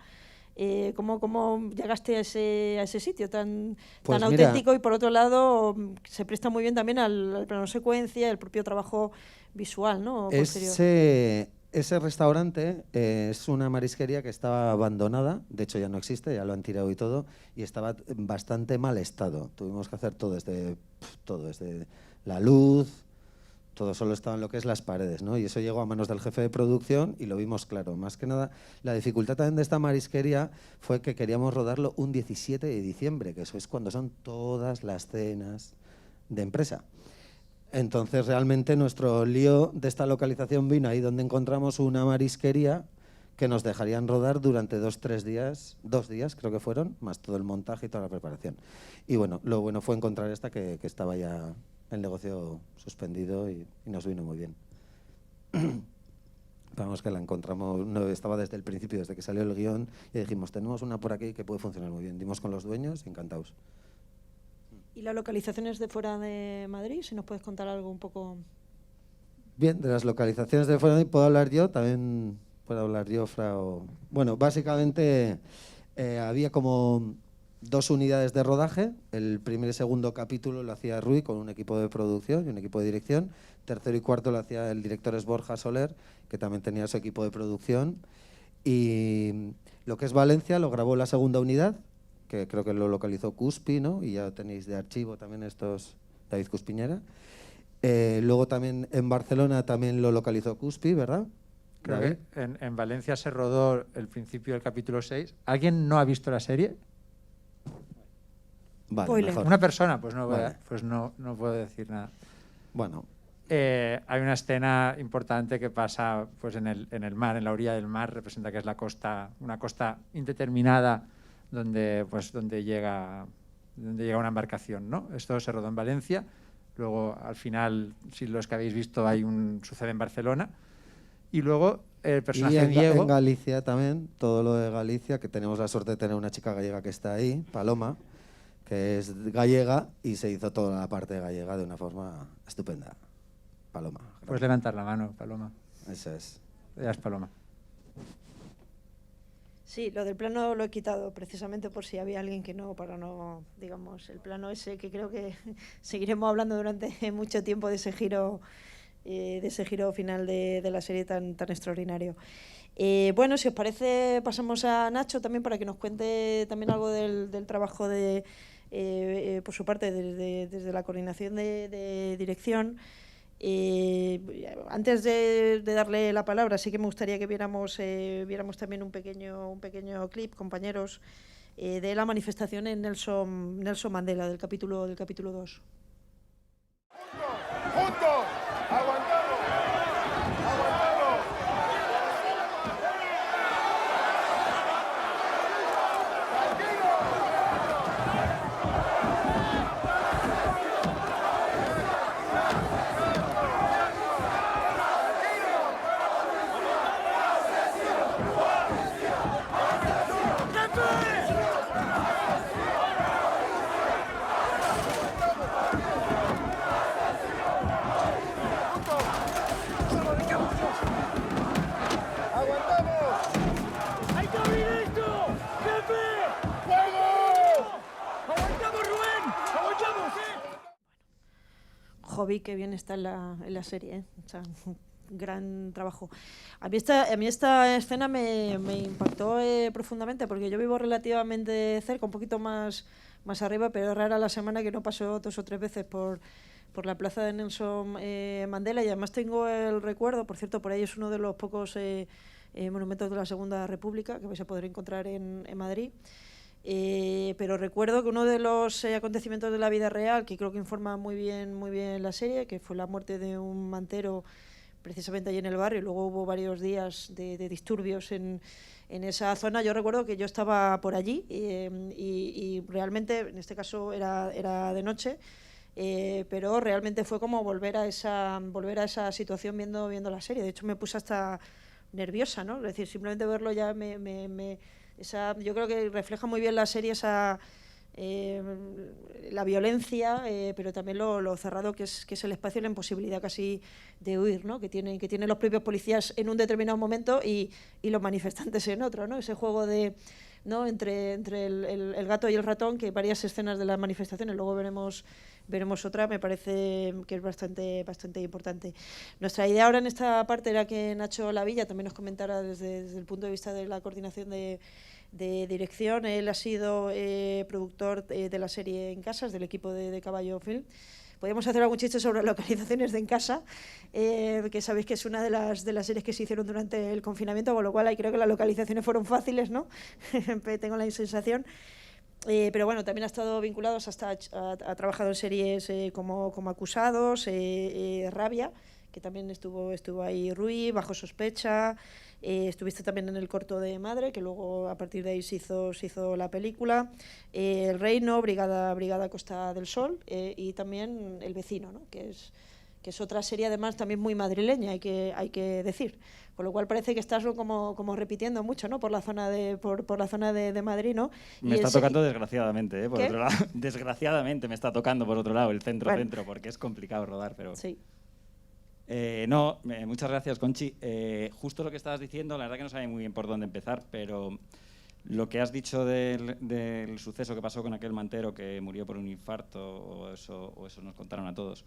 ¿Cómo llegaste a ese sitio tan auténtico? Y por otro lado se presta muy bien también al plano secuencia, el propio trabajo visual, ¿no? Ese restaurante es una marisquería que estaba abandonada, de hecho ya no existe, ya lo han tirado y todo, y estaba en bastante mal estado. Tuvimos que hacer todo desde la luz, todo solo estaba en lo que es las paredes, ¿no? Y eso llegó a manos del jefe de producción y lo vimos claro. Más que nada, la dificultad también de esta marisquería fue que queríamos rodarlo un 17 de diciembre, que eso es cuando son todas las cenas de empresa. Entonces, realmente, nuestro lío de esta localización vino ahí donde encontramos una marisquería que nos dejarían rodar durante 2 días creo que fueron, más todo el montaje y toda la preparación. Y bueno, lo bueno fue encontrar esta que estaba ya el negocio suspendido y nos vino muy bien. Vamos, que la encontramos, no, estaba desde el principio, desde que salió el guión, y dijimos, tenemos una por aquí que puede funcionar muy bien. Dimos con los dueños, encantados. ¿Y las localizaciones de fuera de Madrid? Si nos puedes contar algo un poco... Bien, de las localizaciones de fuera de Madrid puedo hablar yo, también puedo hablar yo, Bueno, básicamente había como 2 unidades de rodaje. El primer y segundo capítulo lo hacía Rui con un equipo de producción y un equipo de dirección. Tercero y cuarto lo hacía el director es Borja Soler, que también tenía su equipo de producción. Y lo que es Valencia lo grabó la segunda unidad, que creo que lo localizó Cuspi, ¿no? Y ya tenéis de archivo también estos, David Cuspiñera. Luego también en Barcelona también lo localizó Cuspi, ¿verdad? Creo que en Valencia se rodó el principio del capítulo 6. ¿Alguien no ha visto la serie? Vale, mejor. Una persona, pues no, vale. Pues no puedo decir nada. Bueno. Hay una escena importante que pasa pues en el mar, en la orilla del mar, representa que es la costa, una costa indeterminada donde llega una embarcación, ¿no? Esto se rodó en Valencia. Luego, al final, si los que habéis visto, sucede en Barcelona. Y luego el personaje Diego... en Galicia también, todo lo de Galicia, que tenemos la suerte de tener una chica gallega que está ahí, Paloma, que es gallega y se hizo toda la parte gallega de una forma estupenda. Paloma. Gracias. Puedes levantar la mano, Paloma. Eso es. Ya es Paloma. Sí, lo del plano lo he quitado precisamente por si había alguien que no, para no, digamos, el plano ese que creo que seguiremos hablando durante mucho tiempo de ese giro final de la serie tan extraordinario. Bueno, si os parece, pasamos a Nacho también para que nos cuente también algo del trabajo por su parte desde la coordinación de dirección. Antes de darle la palabra, sí que me gustaría que viéramos también un pequeño clip, compañeros, de la manifestación en Nelson Mandela, del capítulo 2. ¡Juntos! ¡Aguantamos! ¡Aguantamos! Jovi, qué bien está en la serie, ¿eh? O sea, gran trabajo. A mí esta escena me impactó profundamente, porque yo vivo relativamente cerca, un poquito más arriba, pero es rara la semana que no paso 2 o 3 veces por la plaza de Nelson Mandela, y además tengo el recuerdo, por cierto, por ahí es uno de los pocos monumentos de la Segunda República que vais a poder encontrar en Madrid. Pero recuerdo que uno de los acontecimientos de la vida real, que creo que informa muy bien la serie, que fue la muerte de un mantero precisamente allí en el barrio, y luego hubo varios días de disturbios en esa zona. Yo recuerdo que yo estaba por allí y realmente, en este caso era de noche, pero realmente fue como volver a esa situación viendo la serie. De hecho, me puse hasta nerviosa, ¿no? Es decir, simplemente verlo ya yo creo que refleja muy bien la serie la violencia, pero también lo cerrado que es el espacio y la imposibilidad casi de huir, ¿no? que tienen los propios policías en un determinado momento y los manifestantes en otro, ¿no? Ese juego ¿no? entre el gato y el ratón, que varias escenas de las manifestaciones, luego veremos otra, me parece que es bastante importante. Nuestra idea ahora en esta parte era que Nacho Lavilla también nos comentara desde el punto de vista de la coordinación de dirección. Él ha sido productor de la serie En Casas, del equipo de Caballo Film. Podríamos hacer algún chiste sobre localizaciones de En Casa, que sabéis que es una de las series que se hicieron durante el confinamiento, con lo cual ahí creo que las localizaciones fueron fáciles, ¿no? Tengo la sensación. Pero bueno, también ha estado vinculado, ha trabajado en series como Acusados, Rabia, que también estuvo ahí, Rui, Bajo Sospecha. Estuviste también en el corto de Madre, que luego a partir de ahí se hizo la película. El Reino, Brigada Costa del Sol, y también El Vecino, ¿no? que es otra serie además también muy madrileña, hay que decir. Con lo cual parece que estás como repitiendo mucho, ¿no? por la zona de Madrid, ¿no? Me está tocando desgraciadamente, por otro lado. Desgraciadamente me está tocando por otro lado el centro, porque es complicado rodar, pero... Sí. Muchas gracias, Conchi. Justo lo que estabas diciendo, la verdad que no sabía muy bien por dónde empezar, pero lo que has dicho del suceso que pasó con aquel mantero que murió por un infarto, o eso nos contaron a todos,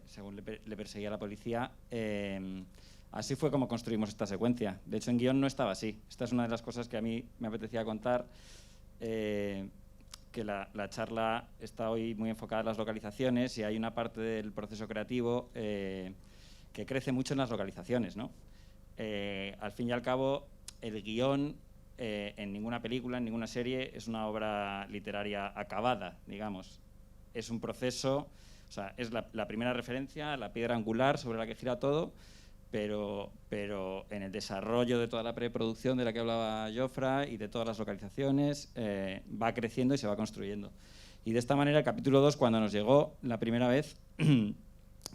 según le perseguía la policía, así fue como construimos esta secuencia. De hecho, en guión no estaba así. Esta es una de las cosas que a mí me apetecía contar, que la charla está hoy muy enfocada en las localizaciones, y hay una parte del proceso creativo que crece mucho en las localizaciones, ¿no? Al fin y al cabo, el guión en ninguna película, en ninguna serie, es una obra literaria acabada, digamos. Es un proceso, o sea, es la primera referencia, la piedra angular sobre la que gira todo, pero en el desarrollo de toda la preproducción de la que hablaba Jofra y de todas las localizaciones, va creciendo y se va construyendo. Y de esta manera, el capítulo 2, cuando nos llegó la primera vez,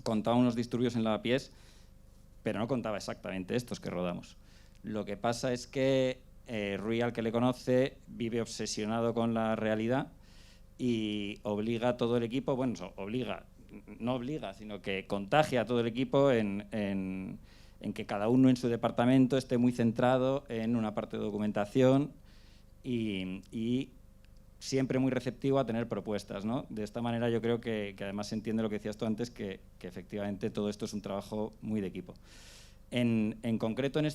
contaba unos disturbios en Lavapiés, pero no contaba exactamente estos que rodamos. Lo que pasa es que Rui, al que le conoce, vive obsesionado con la realidad y obliga a todo el equipo, no obliga, sino que contagia a todo el equipo en que cada uno en su departamento esté muy centrado en una parte de documentación y siempre muy receptivo a tener propuestas, ¿no? De esta manera yo creo que además se entiende lo que decías tú antes, que efectivamente todo esto es un trabajo muy de equipo. En concreto, en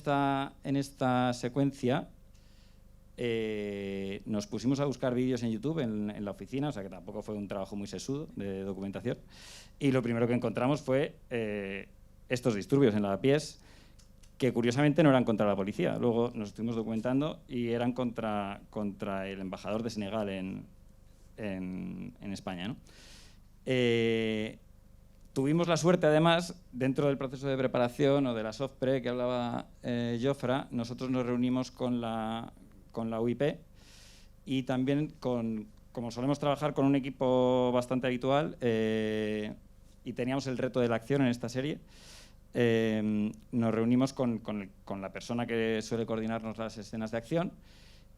esta secuencia, nos pusimos a buscar vídeos en YouTube en la oficina, o sea que tampoco fue un trabajo muy sesudo de documentación, y lo primero que encontramos fue estos disturbios en Lavapiés, que curiosamente no eran contra la policía. Luego nos estuvimos documentando y eran contra el embajador de Senegal en España, ¿no? Tuvimos la suerte, además, dentro del proceso de preparación o de la soft pre que hablaba Jofra, nosotros nos reunimos con la UIP y también como solemos trabajar con un equipo bastante habitual y teníamos el reto de la acción en esta serie, nos reunimos con la persona que suele coordinarnos las escenas de acción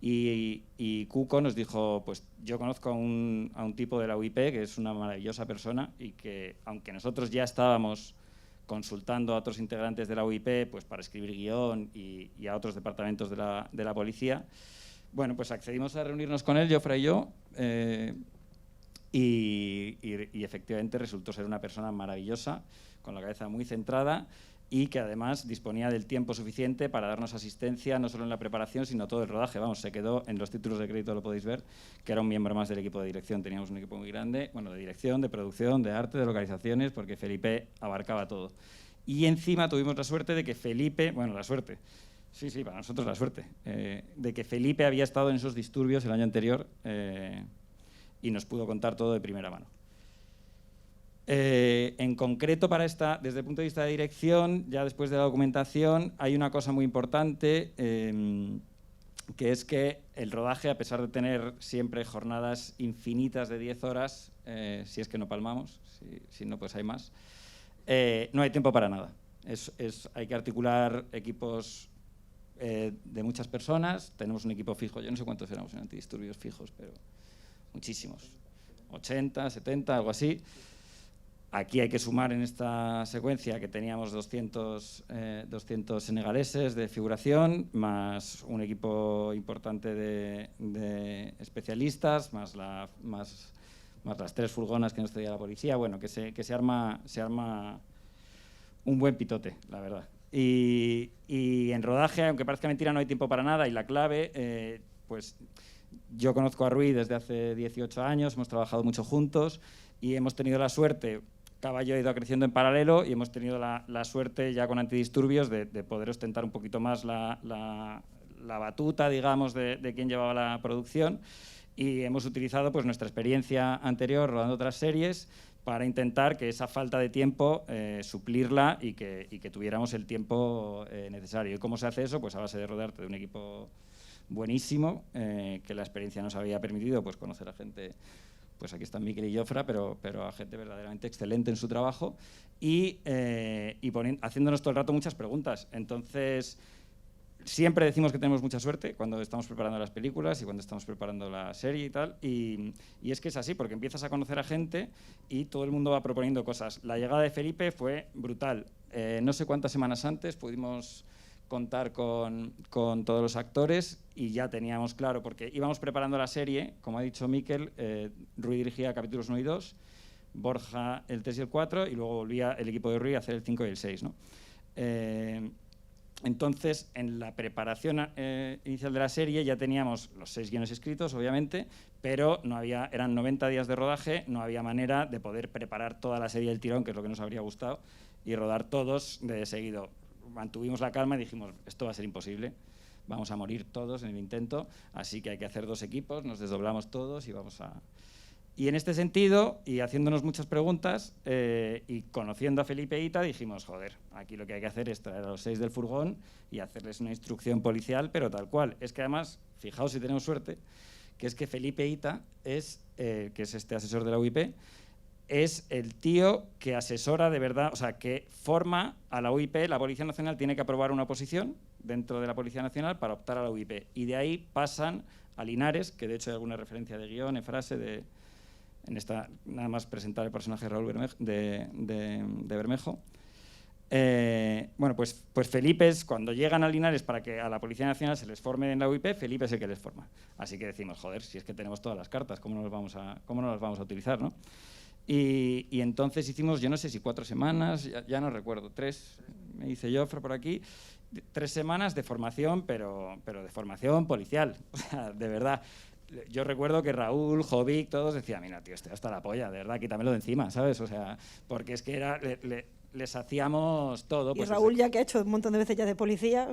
y Cuco nos dijo, pues yo conozco a un tipo de la UIP que es una maravillosa persona y que, aunque nosotros ya estábamos consultando a otros integrantes de la UIP pues para escribir guión y a otros departamentos de la policía, bueno, pues accedimos a reunirnos con él, Jofre y yo, y efectivamente resultó ser una persona maravillosa, con la cabeza muy centrada y que además disponía del tiempo suficiente para darnos asistencia, no solo en la preparación, sino todo el rodaje. Vamos, se quedó en los títulos de crédito, lo podéis ver, que era un miembro más del equipo de dirección. Teníamos un equipo muy grande, bueno, de dirección, de producción, de arte, de localizaciones, porque Felipe abarcaba todo. Y encima tuvimos la suerte de que Felipe, bueno, la suerte, sí, para nosotros la suerte, de que Felipe había estado en esos disturbios el año anterior y nos pudo contar todo de primera mano. En concreto, para desde el punto de vista de dirección, ya después de la documentación, hay una cosa muy importante, que es que el rodaje, a pesar de tener siempre jornadas infinitas de 10 horas, si es que no palmamos, si no, pues hay más, no hay tiempo para nada. Hay que articular equipos de muchas personas. Tenemos un equipo fijo, yo no sé cuántos éramos en antidisturbios fijos, pero muchísimos, 80, 70, algo así. Aquí hay que sumar en esta secuencia que teníamos 200 senegaleses de figuración, más un equipo importante de especialistas, más las 3 furgonas que nos traía la policía. Bueno, que se arma un buen pitote, la verdad. Y en rodaje, aunque parezca mentira, no hay tiempo para nada, y la clave, pues yo conozco a Rui desde hace 18 años, hemos trabajado mucho juntos y hemos tenido la suerte, Caballo ha ido creciendo en paralelo y hemos tenido la suerte ya con antidisturbios de poder ostentar un poquito más la batuta, digamos, de quien llevaba la producción, y hemos utilizado pues nuestra experiencia anterior rodando otras series para intentar que esa falta de tiempo suplirla y que tuviéramos el tiempo necesario. ¿Y cómo se hace eso? Pues a base de rodarte de un equipo buenísimo, que la experiencia nos había permitido pues conocer a gente, pues aquí están Miquel y Jofra, pero a gente verdaderamente excelente en su trabajo y haciéndonos todo el rato muchas preguntas. Entonces, siempre decimos que tenemos mucha suerte cuando estamos preparando las películas y cuando estamos preparando la serie y tal, y es que es así, porque empiezas a conocer a gente y todo el mundo va proponiendo cosas. La llegada de Felipe fue brutal. No sé cuántas semanas antes pudimos contar con todos los actores y ya teníamos claro, porque íbamos preparando la serie, como ha dicho Miquel, Rui dirigía capítulos 1 y 2, Borja el 3 y el 4, y luego volvía el equipo de Rui a hacer el 5 y el 6, ¿no? Entonces, en la preparación inicial de la serie ya teníamos los 6 guiones escritos, obviamente, pero eran 90 días de rodaje, no había manera de poder preparar toda la serie del tirón, que es lo que nos habría gustado, y rodar todos de seguido. Mantuvimos la calma y dijimos, esto va a ser imposible, vamos a morir todos en el intento, así que hay que hacer 2 equipos, nos desdoblamos todos y vamos a... Y en este sentido, y haciéndonos muchas preguntas, y conociendo a Felipe e Ita, dijimos, joder, aquí lo que hay que hacer es traer a los 6 del furgón y hacerles una instrucción policial, pero tal cual. Es que además, fijaos si tenemos suerte, que es que Felipe Ita que es este asesor de la UIP, es el tío que asesora de verdad, o sea, que forma a la UIP. La Policía Nacional tiene que aprobar una oposición dentro de la Policía Nacional para optar a la UIP. Y de ahí pasan a Linares, que de hecho hay alguna referencia de guión, en frase, en esta, nada más presentar el personaje de Raúl Bermejo. Bueno, pues Felipe es, cuando llegan a Linares para que a la Policía Nacional se les forme en la UIP, Felipe es el que les forma. Así que decimos, joder, si es que tenemos todas las cartas, ¿cómo no las vamos a utilizar, no? Y entonces hicimos, yo no sé si 4 semanas, ya no recuerdo, 3, me dice Jofre por aquí, 3 semanas de formación, pero de formación policial, o sea, de verdad. Yo recuerdo que Raúl, Jovic, todos decían, mira, tío, estoy hasta la polla, de verdad, quítamelo de encima, ¿sabes? O sea, porque es que era... les hacíamos todo. Y pues Raúl, ya que ha hecho un montón de veces ya de policía...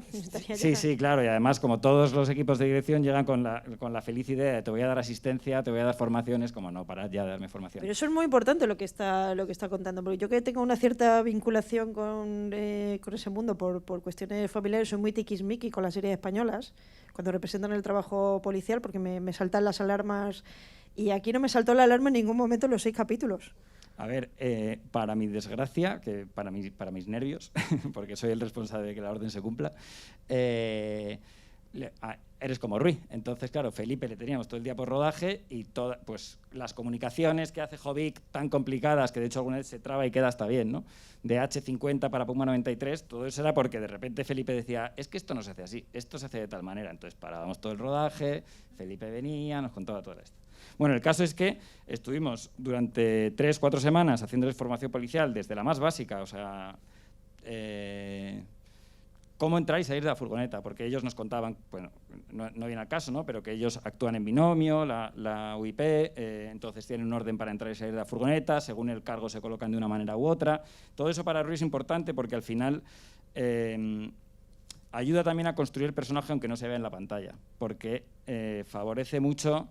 Sí, claro, y además como todos los equipos de dirección llegan con la feliz idea de te voy a dar asistencia, te voy a dar formaciones, como no, parad ya de darme formación. Pero eso es muy importante lo que está contando, porque yo que tengo una cierta vinculación con ese mundo por cuestiones familiares, soy muy tiquismiqui con las series españolas, cuando representan el trabajo policial, porque me saltan las alarmas, y aquí no me saltó la alarma en ningún momento en los 6 capítulos. A ver, para mi desgracia, que para mis nervios, porque soy el responsable de que la orden se cumpla, eres como Rui. Entonces, claro, Felipe le teníamos todo el día por rodaje y pues las comunicaciones que hace Jovic tan complicadas, que de hecho alguna vez se traba y queda hasta bien, ¿no? De H50 para Puma 93, todo eso era porque de repente Felipe decía, es que esto no se hace así, esto se hace de tal manera. Entonces parábamos todo el rodaje, Felipe venía, nos contaba todo esto. Bueno, el caso es que estuvimos durante 3-4 semanas haciéndoles formación policial desde la más básica, o sea, cómo entrar y salir de la furgoneta, porque ellos nos contaban, bueno, no viene al caso, ¿no? Pero que ellos actúan en binomio, la UIP, entonces tienen un orden para entrar y salir de la furgoneta, según el cargo se colocan de una manera u otra. Todo eso para Rui es importante porque al final ayuda también a construir el personaje aunque no se vea en la pantalla, porque favorece mucho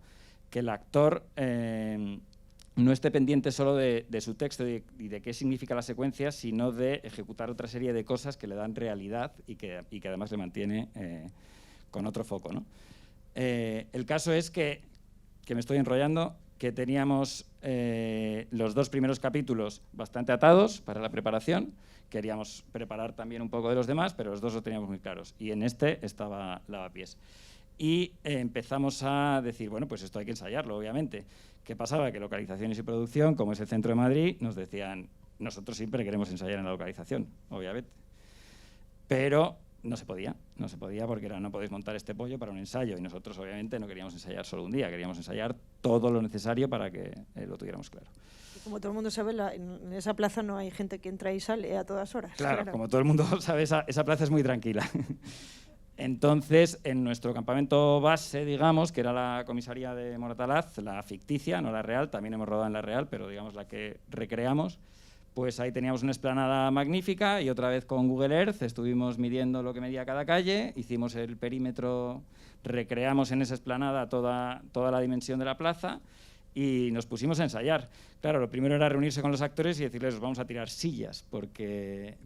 que el actor no esté pendiente solo de su texto y de qué significa la secuencia, sino de ejecutar otra serie de cosas que le dan realidad y que además le mantiene con otro foco, ¿no? El caso es que me estoy enrollando, que teníamos los 2 primeros capítulos bastante atados para la preparación, queríamos preparar también un poco de los demás, pero los 2 lo teníamos muy claros, y en este estaba Lavapiés. Y empezamos a decir, bueno, pues esto hay que ensayarlo, obviamente. ¿Qué pasaba? Que localizaciones y producción, como es el centro de Madrid, nos decían, nosotros siempre queremos ensayar en la localización, obviamente. Pero no se podía porque no podéis montar este pollo para un ensayo, y nosotros obviamente no queríamos ensayar solo un día, queríamos ensayar todo lo necesario para que lo tuviéramos claro. Y como todo el mundo sabe, en esa plaza no hay gente que entra y sale a todas horas. Claro. Como todo el mundo sabe, esa plaza es muy tranquila. Entonces, en nuestro campamento base, digamos, que era la comisaría de Moratalaz, la ficticia, no la real, también hemos rodado en la real, pero digamos la que recreamos, pues ahí teníamos una explanada magnífica y otra vez con Google Earth estuvimos midiendo lo que medía cada calle, hicimos el perímetro, recreamos en esa explanada toda la dimensión de la plaza y nos pusimos a ensayar. Claro, lo primero era reunirse con los actores y decirles, os vamos a tirar sillas, porque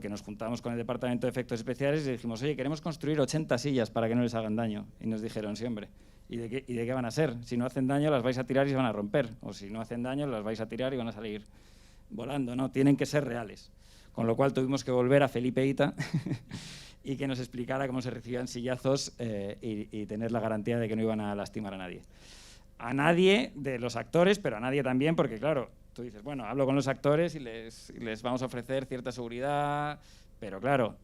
nos juntamos con el departamento de efectos especiales y dijimos, oye, queremos construir 80 sillas para que no les hagan daño. Y nos dijeron, sí, hombre, ¿y de qué van a ser? Si no hacen daño las vais a tirar y se van a romper, o si no hacen daño las vais a tirar y van a salir volando, ¿no? Tienen que ser reales. Con lo cual tuvimos que volver a Felipe Ita y que nos explicara cómo se recibían sillazos y tener la garantía de que no iban a lastimar a nadie. A nadie de los actores, pero a nadie también, porque claro, tú dices, bueno, hablo con los actores y les vamos a ofrecer cierta seguridad, pero claro,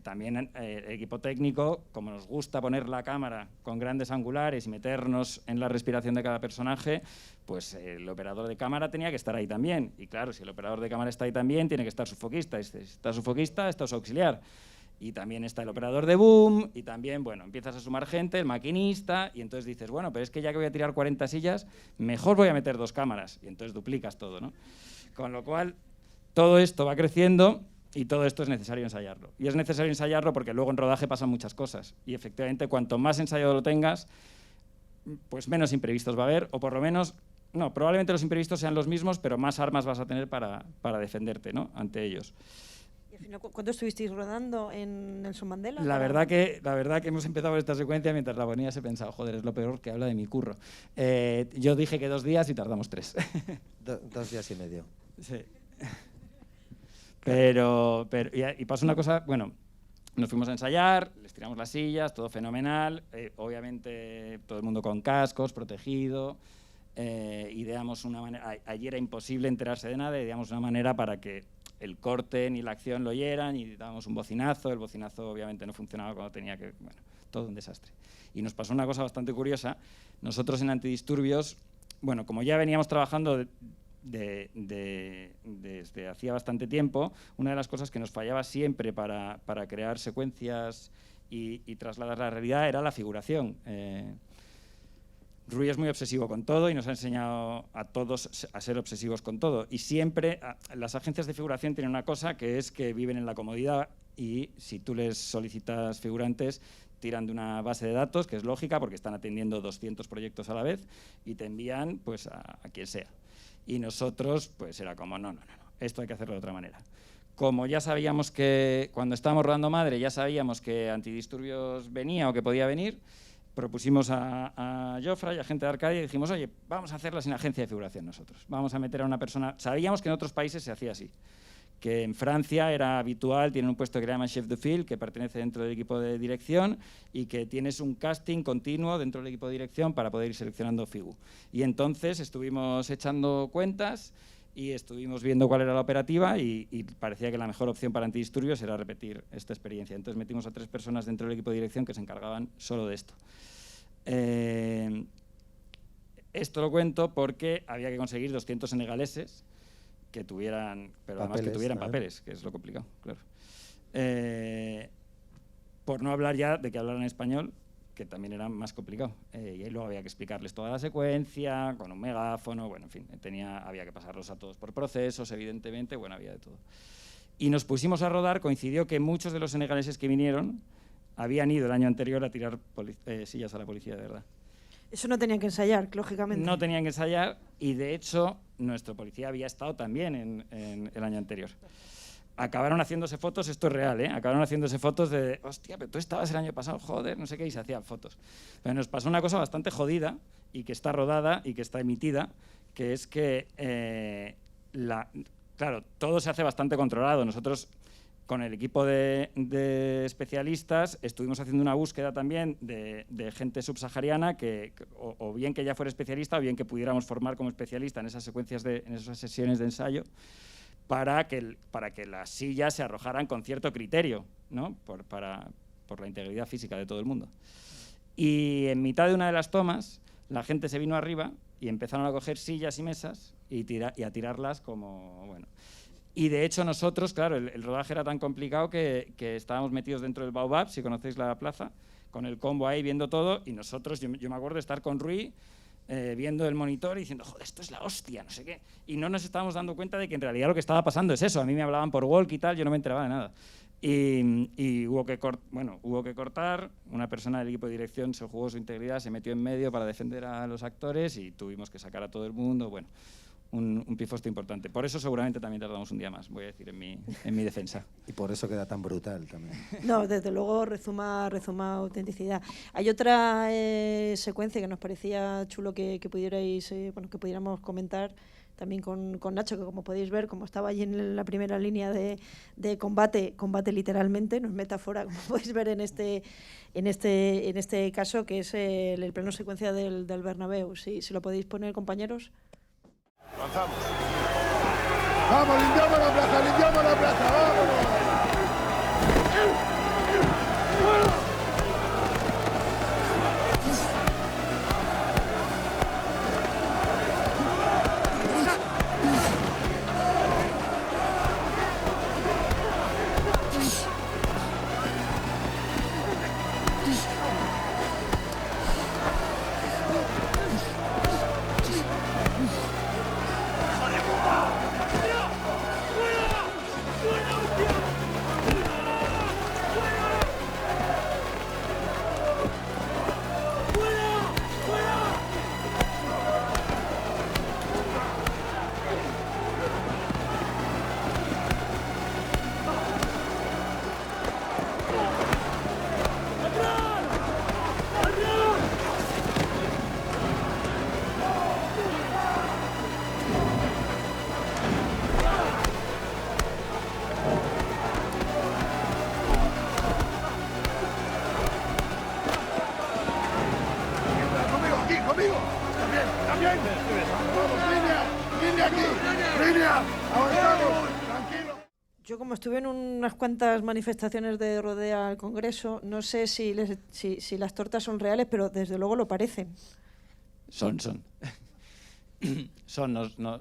también el equipo técnico, como nos gusta poner la cámara con grandes angulares y meternos en la respiración de cada personaje, pues el operador de cámara tenía que estar ahí también. Y claro, si el operador de cámara está ahí también, tiene que estar su foquista. Y si está su foquista, está su auxiliar. Y también está el operador de boom, y también, bueno, empiezas a sumar gente, el maquinista, y entonces dices, bueno, pero es que ya que voy a tirar 40 sillas, mejor voy a meter 2 cámaras, y entonces duplicas todo, ¿no? Con lo cual, todo esto va creciendo, y todo esto es necesario ensayarlo. Y es necesario ensayarlo porque luego en rodaje pasan muchas cosas, y efectivamente, cuanto más ensayado lo tengas, pues menos imprevistos va a haber, o por lo menos, no, probablemente los imprevistos sean los mismos, pero más armas vas a tener para defenderte, ¿no?, ante ellos. ¿Cuánto estuvisteis rodando en Nelson Mandela? La verdad que hemos empezado esta secuencia mientras la ponía he pensado, joder, es lo peor que habla de mi curro. Yo dije que 2 días y tardamos 3. 2 días y medio. Sí. Pero y pasó una cosa, bueno, nos fuimos a ensayar, les tiramos las sillas, todo fenomenal, obviamente todo el mundo con cascos, protegido, ideamos una manera, allí era imposible enterarse de nada, ideamos una manera para que el corte ni la acción lo oyeran y dábamos un bocinazo, el bocinazo obviamente no funcionaba cuando tenía que, bueno, todo un desastre. Y nos pasó una cosa bastante curiosa, nosotros en Antidisturbios bueno, como ya veníamos trabajando desde hacía bastante tiempo, una de las cosas que nos fallaba siempre para crear secuencias y trasladar la realidad era la figuración. Rui es muy obsesivo con todo y nos ha enseñado a todos a ser obsesivos con todo. Y siempre las agencias de figuración tienen una cosa, que es que viven en la comodidad, y si tú les solicitas figurantes, tiran de una base de datos, que es lógica porque están atendiendo 200 proyectos a la vez, y te envían pues, a quien sea. Y nosotros, pues era como, no, esto hay que hacerlo de otra manera. Como ya sabíamos que, cuando estábamos rodando Madre, ya sabíamos que Antidisturbios venía o que podía venir, propusimos a Jofre y a gente de Arcadia y dijimos, oye, vamos a hacerla sin agencia de figuración nosotros. Vamos a meter a una persona... Sabíamos que en otros países se hacía así, que en Francia era habitual, tienen un puesto que se llama chef de file, que pertenece dentro del equipo de dirección, y que tienes un casting continuo dentro del equipo de dirección para poder ir seleccionando figu. Y entonces estuvimos echando cuentas y estuvimos viendo cuál era la operativa y parecía que la mejor opción para Antidisturbios era repetir esta experiencia. Entonces metimos a 3 personas dentro del equipo de dirección que se encargaban solo de esto. Esto lo cuento porque había que conseguir 200 senegaleses que tuvieran, pero papeles, además que tuvieran papeles, que es lo complicado, claro. Por no hablar ya de que hablaran español, que también era más complicado. Y luego había que explicarles toda la secuencia, con un megáfono, bueno, en fin, había que pasarlos a todos por procesos, evidentemente, bueno, había de todo. Y nos pusimos a rodar, coincidió que muchos de los senegaleses que vinieron habían ido el año anterior a tirar sillas a la policía, de verdad. Eso no tenían que ensayar, lógicamente. No tenían que ensayar, y de hecho, nuestro policía había estado también en el año anterior. Acabaron haciéndose fotos, esto es real, ¿eh? Acabaron haciéndose fotos de, hostia, pero tú estabas el año pasado, joder, no sé qué, y se hacían fotos. Pero nos pasó una cosa bastante jodida, y que está rodada y que está emitida, que es que, claro, todo se hace bastante controlado. Nosotros, con el equipo de especialistas, estuvimos haciendo una búsqueda también de gente subsahariana, o bien que ya fuera especialista, o bien que pudiéramos formar como especialista en esas secuencias, en esas sesiones de ensayo, para que las sillas se arrojaran con cierto criterio, ¿no? por la integridad física de todo el mundo. Y en mitad de una de las tomas, la gente se vino arriba y empezaron a coger sillas y mesas y a tirarlas como... bueno. Y de hecho nosotros, claro, el rodaje era tan complicado que estábamos metidos dentro del Baobab, si conocéis la plaza, con el combo ahí viendo todo, y nosotros, yo me acuerdo de estar con Rui, viendo el monitor y diciendo, joder, esto es la hostia, no sé qué. Y no nos estábamos dando cuenta de que en realidad lo que estaba pasando es eso. A mí me hablaban por walk y tal, yo no me enteraba de nada. Y hubo que cortar, una persona del equipo de dirección se jugó su integridad, se metió en medio para defender a los actores y tuvimos que sacar a todo el mundo, bueno, un pifoste importante. Por eso seguramente también tardamos un día más, voy a decir, en mi defensa. Y por eso queda tan brutal también. No, desde luego rezuma autenticidad. Hay otra secuencia que nos parecía chulo que pudierais, que pudiéramos comentar también con Nacho, que como podéis ver, como estaba allí en la primera línea de combate literalmente, no es metáfora, como podéis ver en este caso, que es el plano secuencia del Bernabéu. Si lo podéis poner, compañeros. Avanzamos. Vamos, limpiamos la plaza, vámonos. Yo, como estuve en unas cuantas manifestaciones de Rodea al Congreso, no sé si las tortas son reales, pero desde luego lo parecen. Son.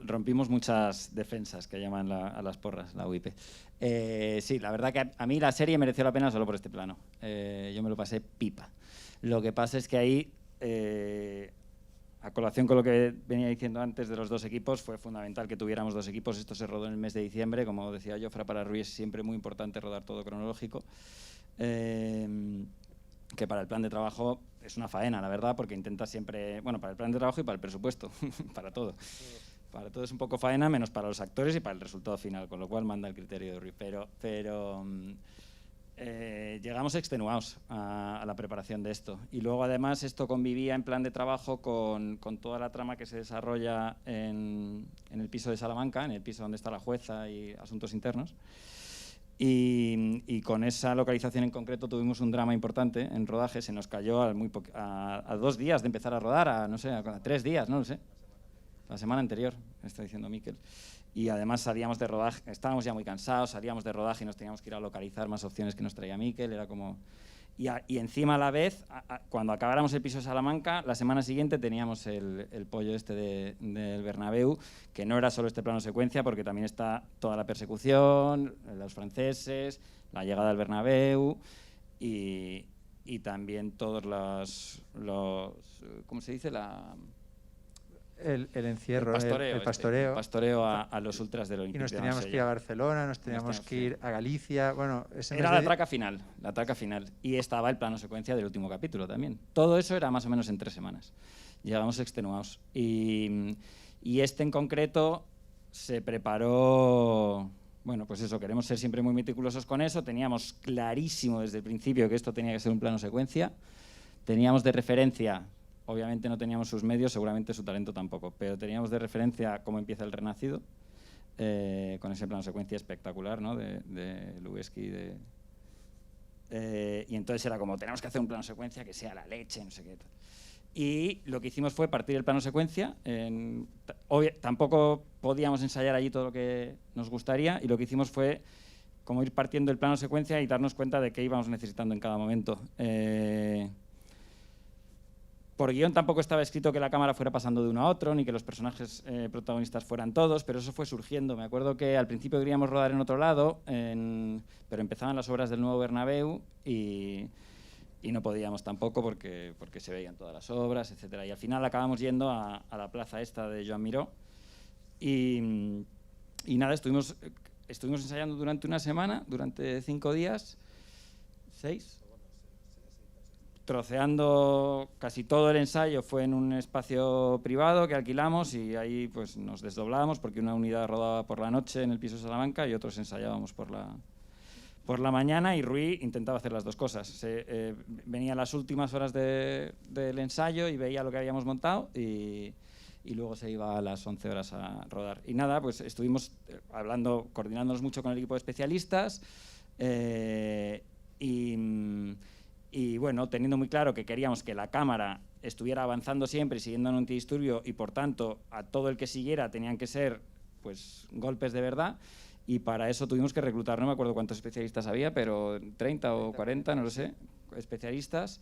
rompimos muchas defensas que llaman a las porras, la UIP. Sí, la verdad que a mí la serie mereció la pena solo por este plano. Yo me lo pasé pipa. Lo que pasa es que ahí, a colación con lo que venía diciendo antes de los dos equipos, fue fundamental que tuviéramos dos equipos. Esto se rodó en el mes de diciembre, como decía Jofra, para Rui es siempre muy importante rodar todo cronológico. Que para el plan de trabajo es una faena, la verdad, porque intenta siempre, bueno, para el plan de trabajo y para el presupuesto, para todo. Para todo es un poco faena, menos para los actores y para el resultado final, con lo cual manda el criterio de Rui. Pero llegamos extenuados a la preparación de esto. Y luego, además, esto convivía en plan de trabajo con toda la trama que se desarrolla en el piso de Salamanca, en el piso donde está la jueza y asuntos internos. Y con esa localización en concreto tuvimos un drama importante en rodaje. Se nos cayó a 2 días de empezar a rodar, a 3 días, no lo sé. La semana anterior, está diciendo Miquel. Y además salíamos de rodaje, estábamos ya muy cansados, salíamos de rodaje y nos teníamos que ir a localizar más opciones que nos traía Miquel. Era como... Y encima a la vez, cuando acabáramos el piso de Salamanca, la semana siguiente teníamos el pollo este del Bernabéu, que no era solo este plano secuencia, porque también está toda la persecución, los franceses, la llegada al Bernabéu y también todos los ¿cómo se dice? El encierro, el pastoreo a los ultras del Olympique. Y nos teníamos que ir a Barcelona, nos teníamos que ir a Galicia. Bueno, era la traca final. Y estaba el plano secuencia del último capítulo también. Todo eso era más o menos en 3 semanas. Llegamos extenuados. Y este en concreto se preparó... Bueno, pues eso, queremos ser siempre muy meticulosos con eso. Teníamos clarísimo desde el principio que esto tenía que ser un plano secuencia. Teníamos de referencia... Obviamente no teníamos sus medios, seguramente su talento tampoco, pero teníamos de referencia cómo empieza El Renacido, con ese plano secuencia espectacular, ¿no? de Lubezki. Y entonces era como, tenemos que hacer un plano secuencia que sea la leche, no sé qué. Y lo que hicimos fue partir el plano secuencia. Tampoco podíamos ensayar allí todo lo que nos gustaría, y lo que hicimos fue como ir partiendo el plano secuencia y darnos cuenta de qué íbamos necesitando en cada momento. Por guión tampoco estaba escrito que la cámara fuera pasando de uno a otro, ni que los personajes protagonistas fueran todos, pero eso fue surgiendo. Me acuerdo que al principio queríamos rodar en otro lado, pero empezaban las obras del nuevo Bernabéu y no podíamos tampoco porque se veían todas las obras, etc. Y al final acabamos yendo a la plaza esta de Joan Miró y nada, estuvimos ensayando durante una semana, durante 5 días, 6. Troceando casi todo el ensayo fue en un espacio privado que alquilamos y ahí pues nos desdoblábamos porque una unidad rodaba por la noche en el piso de Salamanca y otros ensayábamos por la mañana, y Rui intentaba hacer las dos cosas. Venía a las últimas horas del ensayo y veía lo que habíamos montado y luego se iba a las 11 horas a rodar. Y nada, pues estuvimos hablando, coordinándonos mucho con el equipo de especialistas y bueno, teniendo muy claro que queríamos que la cámara estuviera avanzando siempre, siguiendo un antidisturbio, y por tanto a todo el que siguiera tenían que ser pues golpes de verdad, y para eso tuvimos que reclutar, no me acuerdo cuántos especialistas había, pero 30 o 40, no lo sé, especialistas,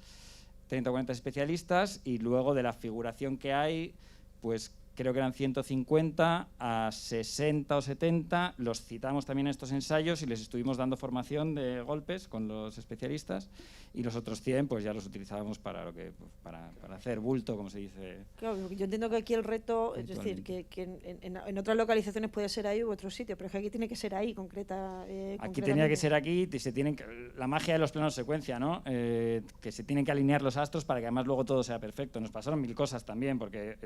30 o 40 especialistas, y luego de la figuración que hay, pues creo que eran 150 a 60 o 70, los citamos también a estos ensayos y les estuvimos dando formación de golpes con los especialistas, y los otros 100 pues ya los utilizábamos para hacer bulto, como se dice. Claro, yo entiendo que aquí el reto, es decir, que en otras localizaciones puede ser ahí u otro sitio, pero es que aquí tiene que ser ahí, Aquí tenía que ser aquí, la magia de los planos secuencia, ¿no? Que se tienen que alinear los astros para que además luego todo sea perfecto. Nos pasaron 1000 cosas también, porque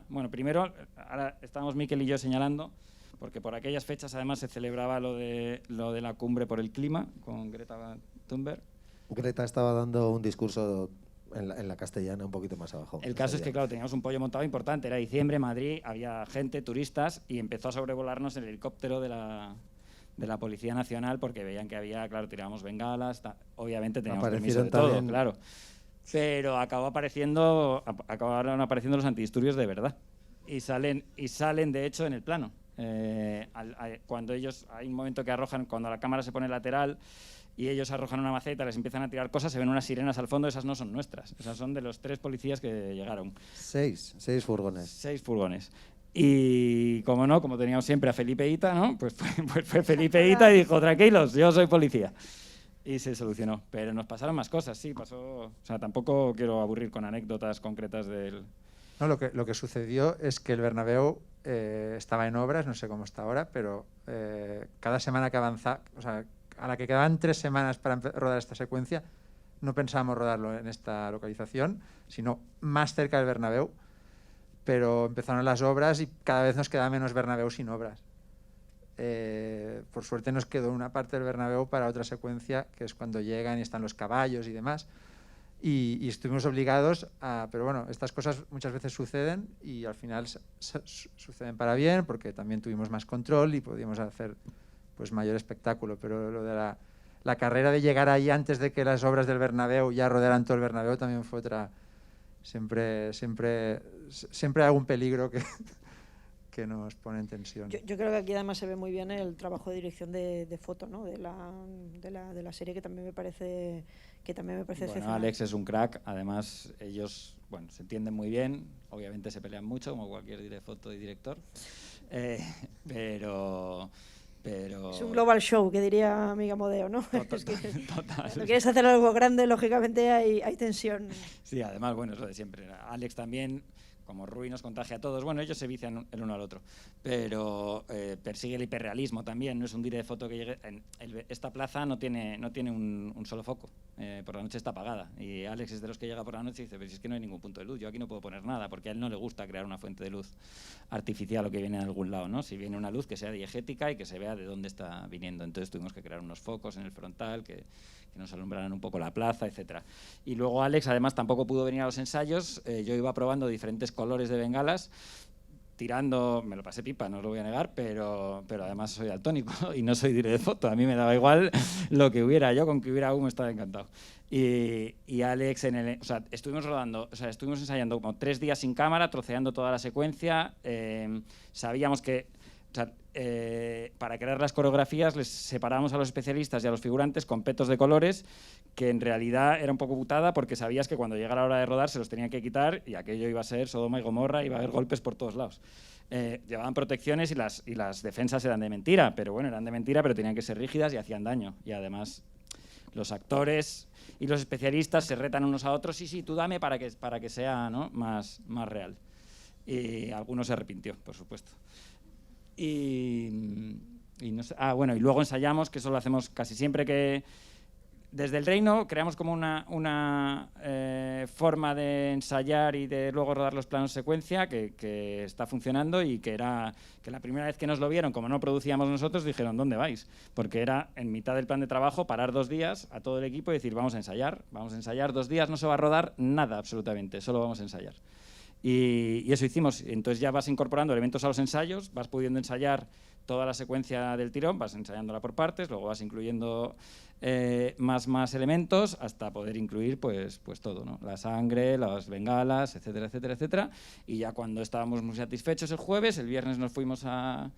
bueno, primero, ahora estábamos Miquel y yo señalando, porque por aquellas fechas además se celebraba lo de la cumbre por el clima con Greta Thunberg. Greta estaba dando un discurso en la Castellana un poquito más abajo. El caso es que, claro, teníamos un pollo montado importante, era diciembre, Madrid, había gente, turistas, y empezó a sobrevolarnos el helicóptero de la Policía Nacional porque veían que había, claro, tirábamos bengalas, obviamente teníamos permiso de todo, claro. Pero acabaron apareciendo los antidisturbios de verdad. Y salen de hecho en el plano. Cuando ellos, hay un momento que arrojan, cuando la cámara se pone lateral y ellos arrojan una maceta, les empiezan a tirar cosas, se ven unas sirenas al fondo, esas no son nuestras, esas son de los 3 policías que llegaron. 6 furgones. 6 furgones. Y como no, como teníamos siempre a Felipe Ita, ¿no? Pues fue Felipe Ita y dijo, tranquilos, yo soy policía. Y se solucionó. Pero nos pasaron más cosas, sí, pasó. O sea, tampoco quiero aburrir con anécdotas concretas del... No, lo que sucedió es que el Bernabéu estaba en obras, no sé cómo está ahora, pero cada semana que avanzaba, o sea, a la que quedaban 3 semanas para rodar esta secuencia, no pensábamos rodarlo en esta localización, sino más cerca del Bernabéu, pero empezaron las obras y cada vez nos quedaba menos Bernabéu sin obras. Por suerte nos quedó una parte del Bernabéu para otra secuencia, que es cuando llegan y están los caballos y demás, y estuvimos obligados a... Pero bueno, estas cosas muchas veces suceden y al final suceden para bien, porque también tuvimos más control y podíamos hacer pues mayor espectáculo, pero lo de la carrera de llegar ahí antes de que las obras del Bernabéu ya rodearan todo el Bernabéu también fue otra... Siempre hay algún peligro que nos pone en tensión. Yo creo que aquí además se ve muy bien el trabajo de dirección de foto, ¿no? de la serie, que también me parece Bueno, Alex es un crack, además ellos se entienden muy bien, obviamente se pelean mucho como cualquier foto y director, pero es un global show, que diría amiga Modeo, ¿no? Total. Cuando quieres hacer algo grande, lógicamente hay tensión. Sí, además, es lo de siempre. Alex también, como Rui nos contagia a todos, ellos se vician el uno al otro, pero persigue el hiperrealismo también, no es un dire de foto que llegue... Esta plaza no tiene un solo foco, por la noche está apagada, y Alex es de los que llega por la noche y dice, pero si es que no hay ningún punto de luz, yo aquí no puedo poner nada, porque a él no le gusta crear una fuente de luz artificial o que viene de algún lado, ¿no? Si viene una luz que sea diegética y que se vea de dónde está viniendo, entonces tuvimos que crear unos focos en el frontal que nos alumbraran un poco la plaza, etcétera. Y luego Alex, además, tampoco pudo venir a los ensayos, yo iba probando diferentes colores de bengalas, tirando, me lo pasé pipa, no os lo voy a negar, pero además soy daltónico y no soy dire de foto, a mí me daba igual lo que hubiera, yo con que hubiera humo estaba encantado. Y Alex, estuvimos ensayando como 3 días sin cámara, troceando toda la secuencia, sabíamos que... para crear las coreografías les separábamos a los especialistas y a los figurantes con petos de colores, que en realidad era un poco putada porque sabías que cuando llegara la hora de rodar se los tenían que quitar y aquello iba a ser Sodoma y Gomorra, iba a haber golpes por todos lados. Llevaban protecciones y las defensas eran de mentira, pero eran de mentira, pero tenían que ser rígidas y hacían daño. Y además los actores y los especialistas se retan unos a otros, sí, tú dame para que sea, ¿no? más real. Y algunos se arrepintió, por supuesto. Y no sé, y luego ensayamos, que eso lo hacemos casi siempre que... Desde el Reino creamos como una forma de ensayar y de luego rodar los planos secuencia que está funcionando y que la primera vez que nos lo vieron, como no producíamos nosotros, dijeron, ¿dónde vais? Porque era en mitad del plan de trabajo parar 2 días a todo el equipo y decir, vamos a ensayar 2 días, no se va a rodar nada absolutamente, solo vamos a ensayar. Y eso hicimos. Entonces ya vas incorporando elementos a los ensayos, vas pudiendo ensayar toda la secuencia del tirón, vas ensayándola por partes, luego vas incluyendo más elementos hasta poder incluir pues todo, ¿no? La sangre, las bengalas, etcétera, etcétera, etcétera. Y ya cuando estábamos muy satisfechos el jueves, el viernes nos fuimos a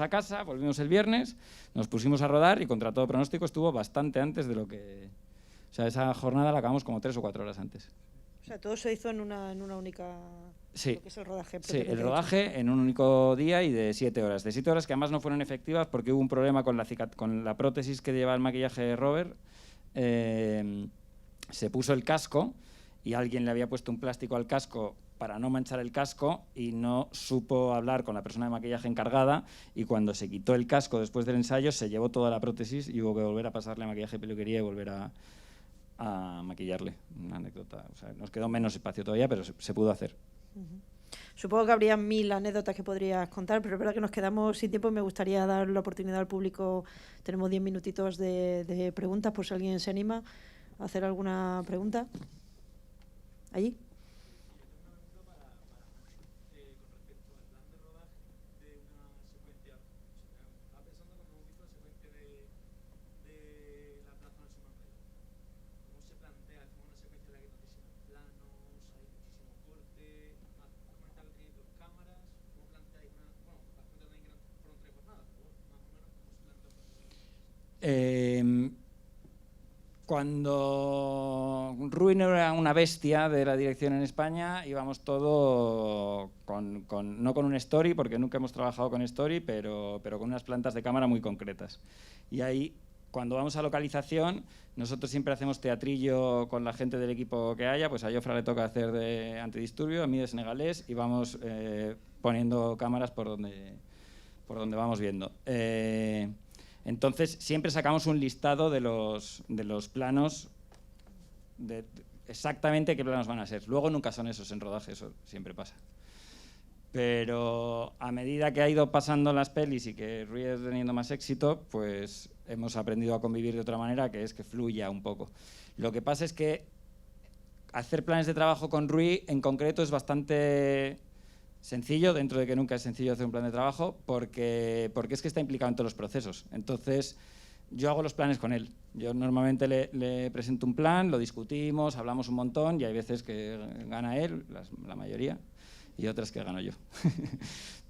casa, volvimos el viernes, nos pusimos a rodar y contra todo pronóstico estuvo bastante antes de lo que... O sea, esa jornada la acabamos como 3 o 4 horas antes. O sea, todo se hizo en una única... Sí, lo que es el rodaje. Sí, el rodaje en un único día y de 7 horas. De 7 horas que además no fueron efectivas porque hubo un problema con la prótesis que lleva el maquillaje de Robert. Se puso el casco y alguien le había puesto un plástico al casco para no manchar el casco y no supo hablar con la persona de maquillaje encargada, y cuando se quitó el casco después del ensayo se llevó toda la prótesis y hubo que volver a pasarle maquillaje y peluquería y volver a maquillarle. Una anécdota. O sea, nos quedó menos espacio todavía, pero se pudo hacer. Supongo que habría 1000 anécdotas que podrías contar, pero es verdad que nos quedamos sin tiempo y me gustaría dar la oportunidad al público. Tenemos 10 minutitos de preguntas, por si alguien se anima a hacer alguna pregunta. ¿Allí? Cuando Rui no era una bestia de la dirección en España, íbamos todo no con un story, porque nunca hemos trabajado con story, pero con unas plantas de cámara muy concretas. Y ahí, cuando vamos a localización, nosotros siempre hacemos teatrillo con la gente del equipo que haya, pues a Jofra le toca hacer de antidisturbio, a mí de senegalés, y vamos poniendo cámaras por donde vamos viendo. Entonces, siempre sacamos un listado de los planos, de exactamente qué planos van a ser. Luego nunca son esos en rodaje, eso siempre pasa. Pero a medida que ha ido pasando las pelis y que Rui ha teniendo más éxito, pues hemos aprendido a convivir de otra manera, que es que fluya un poco. Lo que pasa es que hacer planes de trabajo con Rui en concreto es bastante sencillo, dentro de que nunca es sencillo hacer un plan de trabajo, porque es que está implicado en todos los procesos. Entonces, yo hago los planes con él. Yo normalmente le presento un plan, lo discutimos, hablamos un montón, y hay veces que gana él, la mayoría, y otras que gano yo.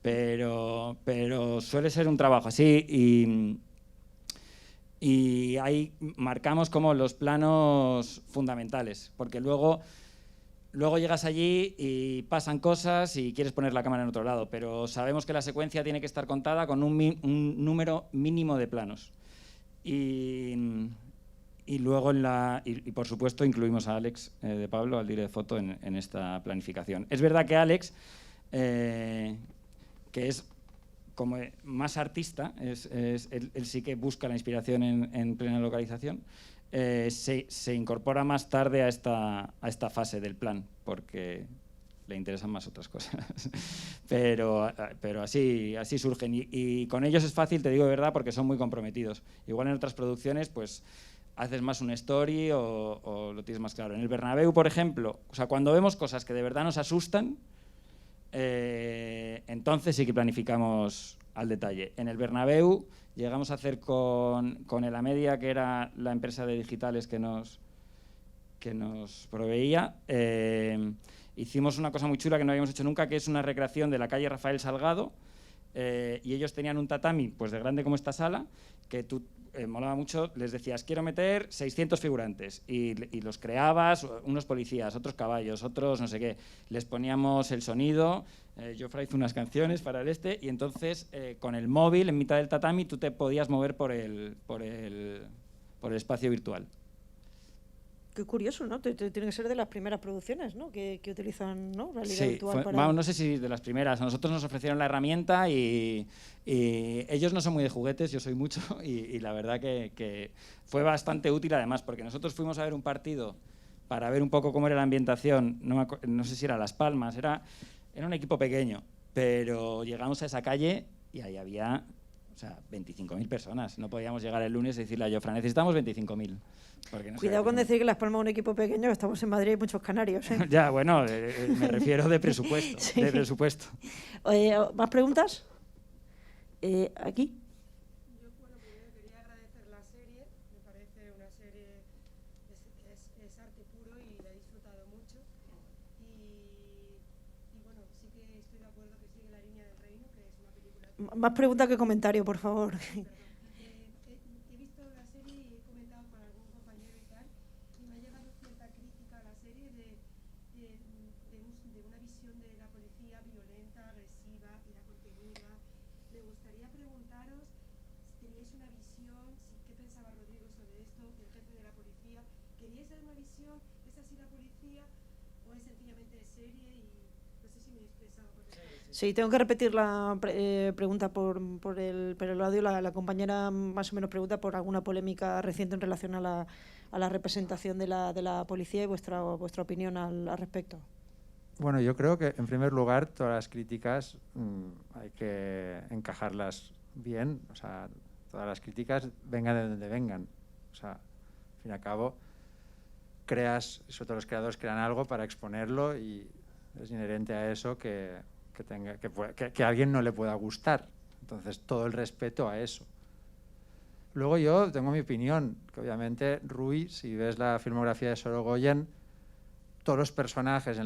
pero suele ser un trabajo así, y ahí marcamos como los planos fundamentales, porque luego llegas allí y pasan cosas y quieres poner la cámara en otro lado, pero sabemos que la secuencia tiene que estar contada con un número mínimo de planos. Y luego y por supuesto incluimos a Alex de Pablo, al director de foto, en esta planificación. Es verdad que Alex, que es como más artista, él sí que busca la inspiración en plena localización. Se incorpora más tarde a esta fase del plan, porque le interesan más otras cosas. pero así surgen. Y con ellos es fácil, te digo de verdad, porque son muy comprometidos. Igual en otras producciones, pues haces más un story o lo tienes más claro. En el Bernabéu, por ejemplo, o sea, cuando vemos cosas que de verdad nos asustan, entonces sí que planificamos al detalle. En el Bernabéu llegamos a hacer con el Amedia, que era la empresa de digitales que nos proveía, hicimos una cosa muy chula que no habíamos hecho nunca, que es una recreación de la calle Rafael Salgado, y ellos tenían un tatami pues de grande como esta sala, que tú molaba mucho, les decías, quiero meter 600 figurantes, y los creabas, unos policías, otros caballos, otros no sé qué, les poníamos el sonido, Jofra hizo unas canciones para y entonces con el móvil en mitad del tatami tú te podías mover por el espacio virtual. Qué curioso, ¿no? Tiene que ser de las primeras producciones, ¿no? Que utilizan, ¿no? Realidad sí, virtual para... no sé si de las primeras. A nosotros nos ofrecieron la herramienta y ellos no son muy de juguetes, yo soy mucho, y la verdad que fue bastante útil además, porque nosotros fuimos a ver un partido para ver un poco cómo era la ambientación, no sé si era Las Palmas, era un equipo pequeño, pero llegamos a esa calle y ahí había 25.000 personas. No podíamos llegar el lunes y decirle a Jofra, necesitamos 25.000. Cuidado con decir que Las Palmas es un equipo pequeño, estamos en Madrid y hay muchos canarios, ¿eh? Ya, bueno, me refiero de presupuesto. Sí. De presupuesto. ¿Más preguntas? Aquí. Yo, bueno, primero quería agradecer la serie. Me parece una serie, es arte puro y la he disfrutado mucho. Y bueno, sí que estoy de acuerdo que sigue la línea del reino, que es una película... Más pregunta que comentario, por favor. Sí, tengo que repetir la pregunta por el audio. La compañera más o menos pregunta por alguna polémica reciente en relación a la representación de la policía y vuestra opinión al respecto. Bueno, yo creo que en primer lugar todas las críticas hay que encajarlas bien. O sea, todas las críticas vengan de donde vengan. O sea, al fin y al cabo, sobre todo los creadores crean algo para exponerlo y es inherente a eso que a alguien no le pueda gustar. Entonces, todo el respeto a eso. Luego yo tengo mi opinión, que obviamente Rui, si ves la filmografía de Sorogoyen, todos los personajes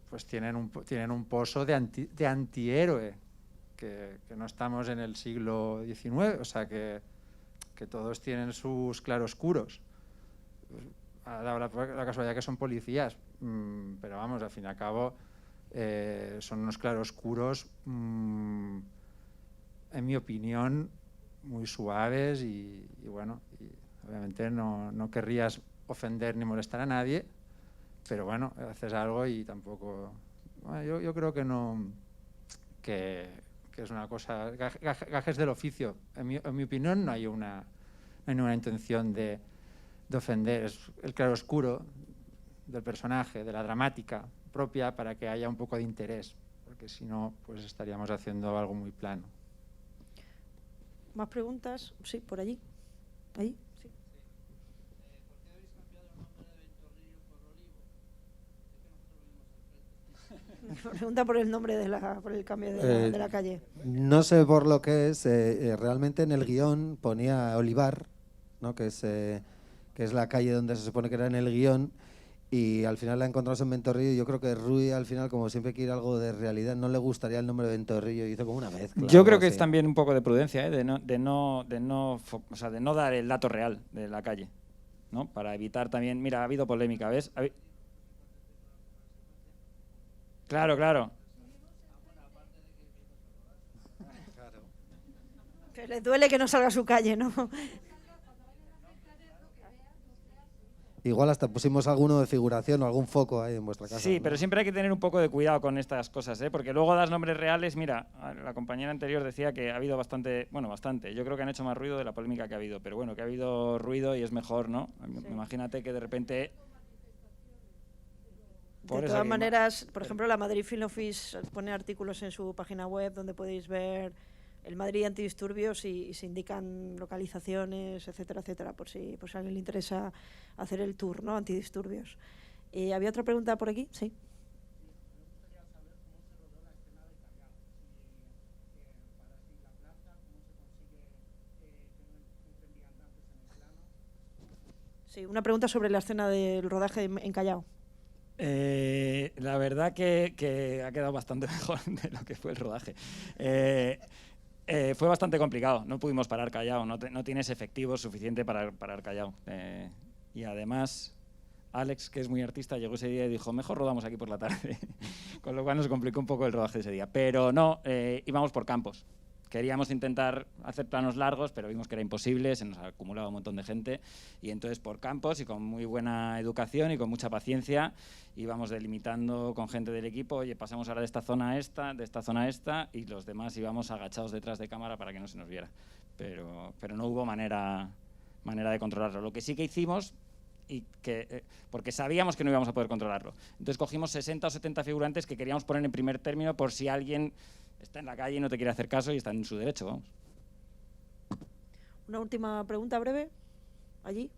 pues tienen un pozo de antihéroe, que no estamos en el siglo XIX, o sea que todos tienen sus claroscuros. ha dado la casualidad que son policías, pero vamos, al fin y al cabo son unos claroscuros, en mi opinión, muy suaves y bueno, y obviamente no querrías ofender ni molestar a nadie, pero bueno, haces algo y tampoco... Bueno, yo creo que no... que es una cosa... gajes del oficio. En mi opinión no hay ninguna intención de ofender. Es el claroscuro del personaje, de la dramática propia, para que haya un poco de interés, porque si no, pues estaríamos haciendo algo muy plano. ¿Más preguntas? Sí, por allí. Ahí, sí. ¿Por qué habéis cambiado el nombre de Ventorrillo por Olivo? Pregunta por el nombre por el cambio de la calle. No sé por lo que es, realmente en el guión ponía Olivar, ¿no? que es la calle donde se supone que era en el guión, y al final la encontramos en Ventorrillo. Y yo creo que Rui, al final, como siempre quiere algo de realidad, no le gustaría el nombre de Ventorrillo, y hizo como una mezcla. Yo creo que es también un poco de prudencia, de no dar el dato real de la calle, ¿no? Para evitar también... Mira, ha habido polémica, ¿ves? Claro. Que le duele que no salga a su calle, ¿no? Igual hasta pusimos alguno de figuración o algún foco ahí en vuestra casa. Sí, ¿no? pero siempre hay que tener un poco de cuidado con estas cosas, ¿eh? Porque luego das nombres reales. Mira, la compañera anterior decía que ha habido bastante. Yo creo que han hecho más ruido de la polémica que ha habido, pero bueno, que ha habido ruido y es mejor, ¿no? Sí. Imagínate que de repente... De todas maneras, por ejemplo, la Madrid Film Office pone artículos en su página web donde podéis ver el Madrid antidisturbios y se indican localizaciones, etcétera, etcétera, por si a alguien le interesa hacer el tour, ¿no? Antidisturbios. ¿Había otra pregunta por aquí? Sí. Sí, una pregunta sobre la escena del rodaje en Callao. La verdad que ha quedado bastante mejor de lo que fue el rodaje. Fue bastante complicado, no pudimos parar Callao, no tienes efectivos suficiente para parar Callao. Y además, Alex, que es muy artista, llegó ese día y dijo, mejor rodamos aquí por la tarde, con lo cual nos complicó un poco el rodaje de ese día. Pero no, íbamos por campos. Queríamos intentar hacer planos largos, pero vimos que era imposible, se nos acumulaba un montón de gente, y entonces por campos y con muy buena educación y con mucha paciencia íbamos delimitando con gente del equipo, oye, pasamos ahora de esta zona a esta, de esta zona a esta, y los demás íbamos agachados detrás de cámara para que no se nos viera. Pero no hubo manera de controlarlo. Lo que sí que hicimos, porque sabíamos que no íbamos a poder controlarlo, entonces cogimos 60 o 70 figurantes que queríamos poner en primer término por si alguien está en la calle y no te quiere hacer caso y está en su derecho, vamos. Una última pregunta breve, allí.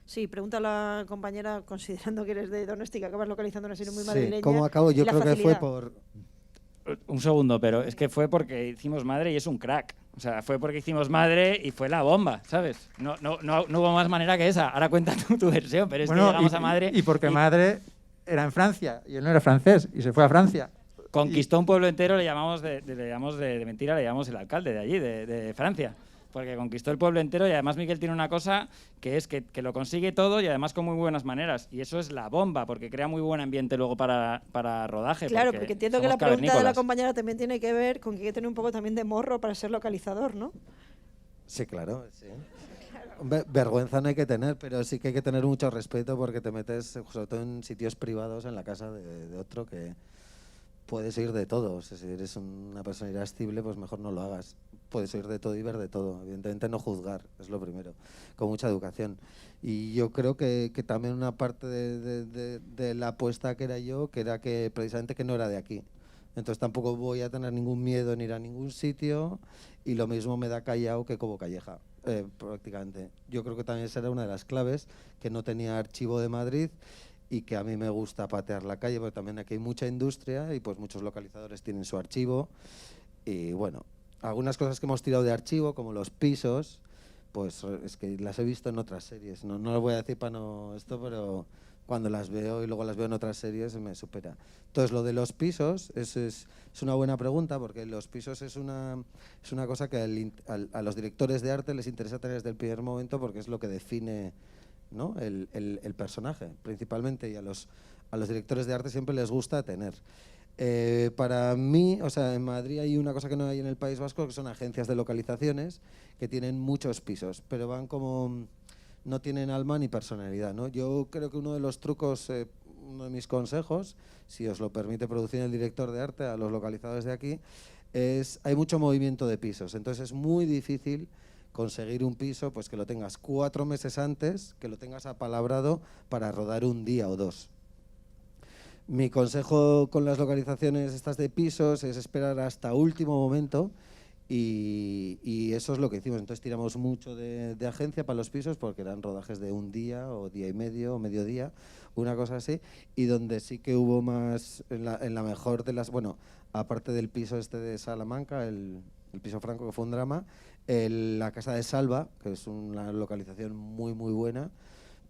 Sí, pregunta a la compañera, considerando que eres de Donosti, que acabas localizando una serie muy madrileña. Sí, ¿cómo acabo? Yo creo que fue por... Un segundo, pero es que fue porque hicimos Madre y es un crack. O sea, fue porque hicimos Madre y fue la bomba, ¿sabes? No hubo más manera que esa. Ahora cuenta tu versión, pero es que llegamos a Madre... Y porque Madre era en Francia y él no era francés y se fue a Francia. Conquistó un pueblo entero, le llamamos de mentira, le llamamos el alcalde de allí, de Francia. Porque conquistó el pueblo entero y además Miquel tiene una cosa que es que lo consigue todo y además con muy buenas maneras. Y eso es la bomba, porque crea muy buen ambiente luego para rodaje. Claro, porque entiendo que la pregunta de la compañera también tiene que ver con que hay que tener un poco también de morro para ser localizador, ¿no? Sí, claro, sí. Vergüenza no hay que tener, pero sí que hay que tener mucho respeto porque te metes, sobre todo en sitios privados, en la casa de otro, que puedes oír de todo. O sea, si eres una persona irascible, pues mejor no lo hagas. Puedes oír de todo y ver de todo. Evidentemente no juzgar, es lo primero, con mucha educación. Y yo creo que también una parte de la apuesta que era yo, que era que precisamente que no era de aquí. Entonces tampoco voy a tener ningún miedo en ir a ningún sitio, y lo mismo me da Callao que Cobo Calleja, prácticamente. Yo creo que también esa era una de las claves, que no tenía archivo de Madrid y que a mí me gusta patear la calle, porque también aquí hay mucha industria y pues muchos localizadores tienen su archivo. Y bueno, algunas cosas que hemos tirado de archivo, como los pisos, pues es que las he visto en otras series. No lo voy a decir para no esto, pero cuando las veo y luego las veo en otras series me supera. Entonces, lo de los pisos es una buena pregunta, porque los pisos es una cosa que a los directores de arte les interesa tener desde el primer momento, porque es lo que define, ¿no?, el personaje, principalmente, y a los directores de arte siempre les gusta tener. Para mí, o sea, en Madrid hay una cosa que no hay en el País Vasco, que son agencias de localizaciones que tienen muchos pisos, pero van como... no tienen alma ni personalidad, ¿no? Yo creo que uno de los trucos, uno de mis consejos, si os lo permite producir el director de arte a los localizadores de aquí, hay mucho movimiento de pisos, entonces es muy difícil conseguir un piso pues que lo tengas 4 meses antes, que lo tengas apalabrado para rodar un día o 2. Mi consejo con las localizaciones estas de pisos es esperar hasta último momento, y eso es lo que hicimos. Entonces tiramos mucho de agencia para los pisos, porque eran rodajes de un día o día y medio o mediodía, una cosa así, y donde sí que hubo más, en la mejor de las, bueno, aparte del piso este de Salamanca, el piso Franco, que fue un drama, la casa de Salva, que es una localización muy muy buena,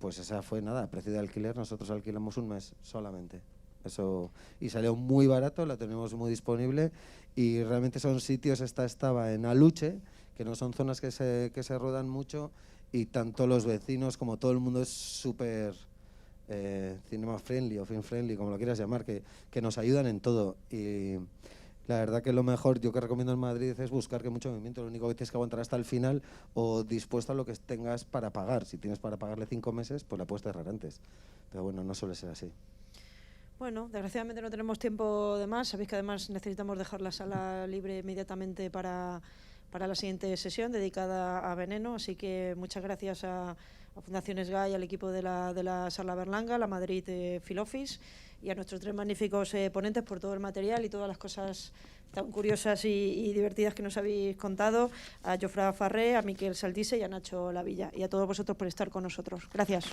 pues esa fue nada, precio de alquiler, nosotros alquilamos un mes solamente. Eso, y salió muy barato, la tenemos muy disponible, y realmente son sitios, estaba en Aluche, que no son zonas que se rodan mucho, y tanto los vecinos como todo el mundo es súper cinema friendly o film friendly, como lo quieras llamar, que nos ayudan en todo. Y la verdad que lo mejor, yo que recomiendo en Madrid, es buscar que mucho movimiento. Lo único que tienes que aguantar hasta el final, o dispuesto a lo que tengas para pagar. Si tienes para pagarle 5 meses, pues la puedes cerrar antes. Pero bueno, no suele ser así. Bueno, desgraciadamente no tenemos tiempo de más. Sabéis que además necesitamos dejar la sala libre inmediatamente para la siguiente sesión dedicada a Veneno. Así que muchas gracias a Fundaciones GAI, al equipo de la Sala Berlanga, la Madrid Film Office, y a nuestros 3 magníficos ponentes por todo el material y todas las cosas tan curiosas y divertidas que nos habéis contado, a Jofre Farré, a Miquel Saltise y a Nacho Lavilla, y a todos vosotros por estar con nosotros. Gracias.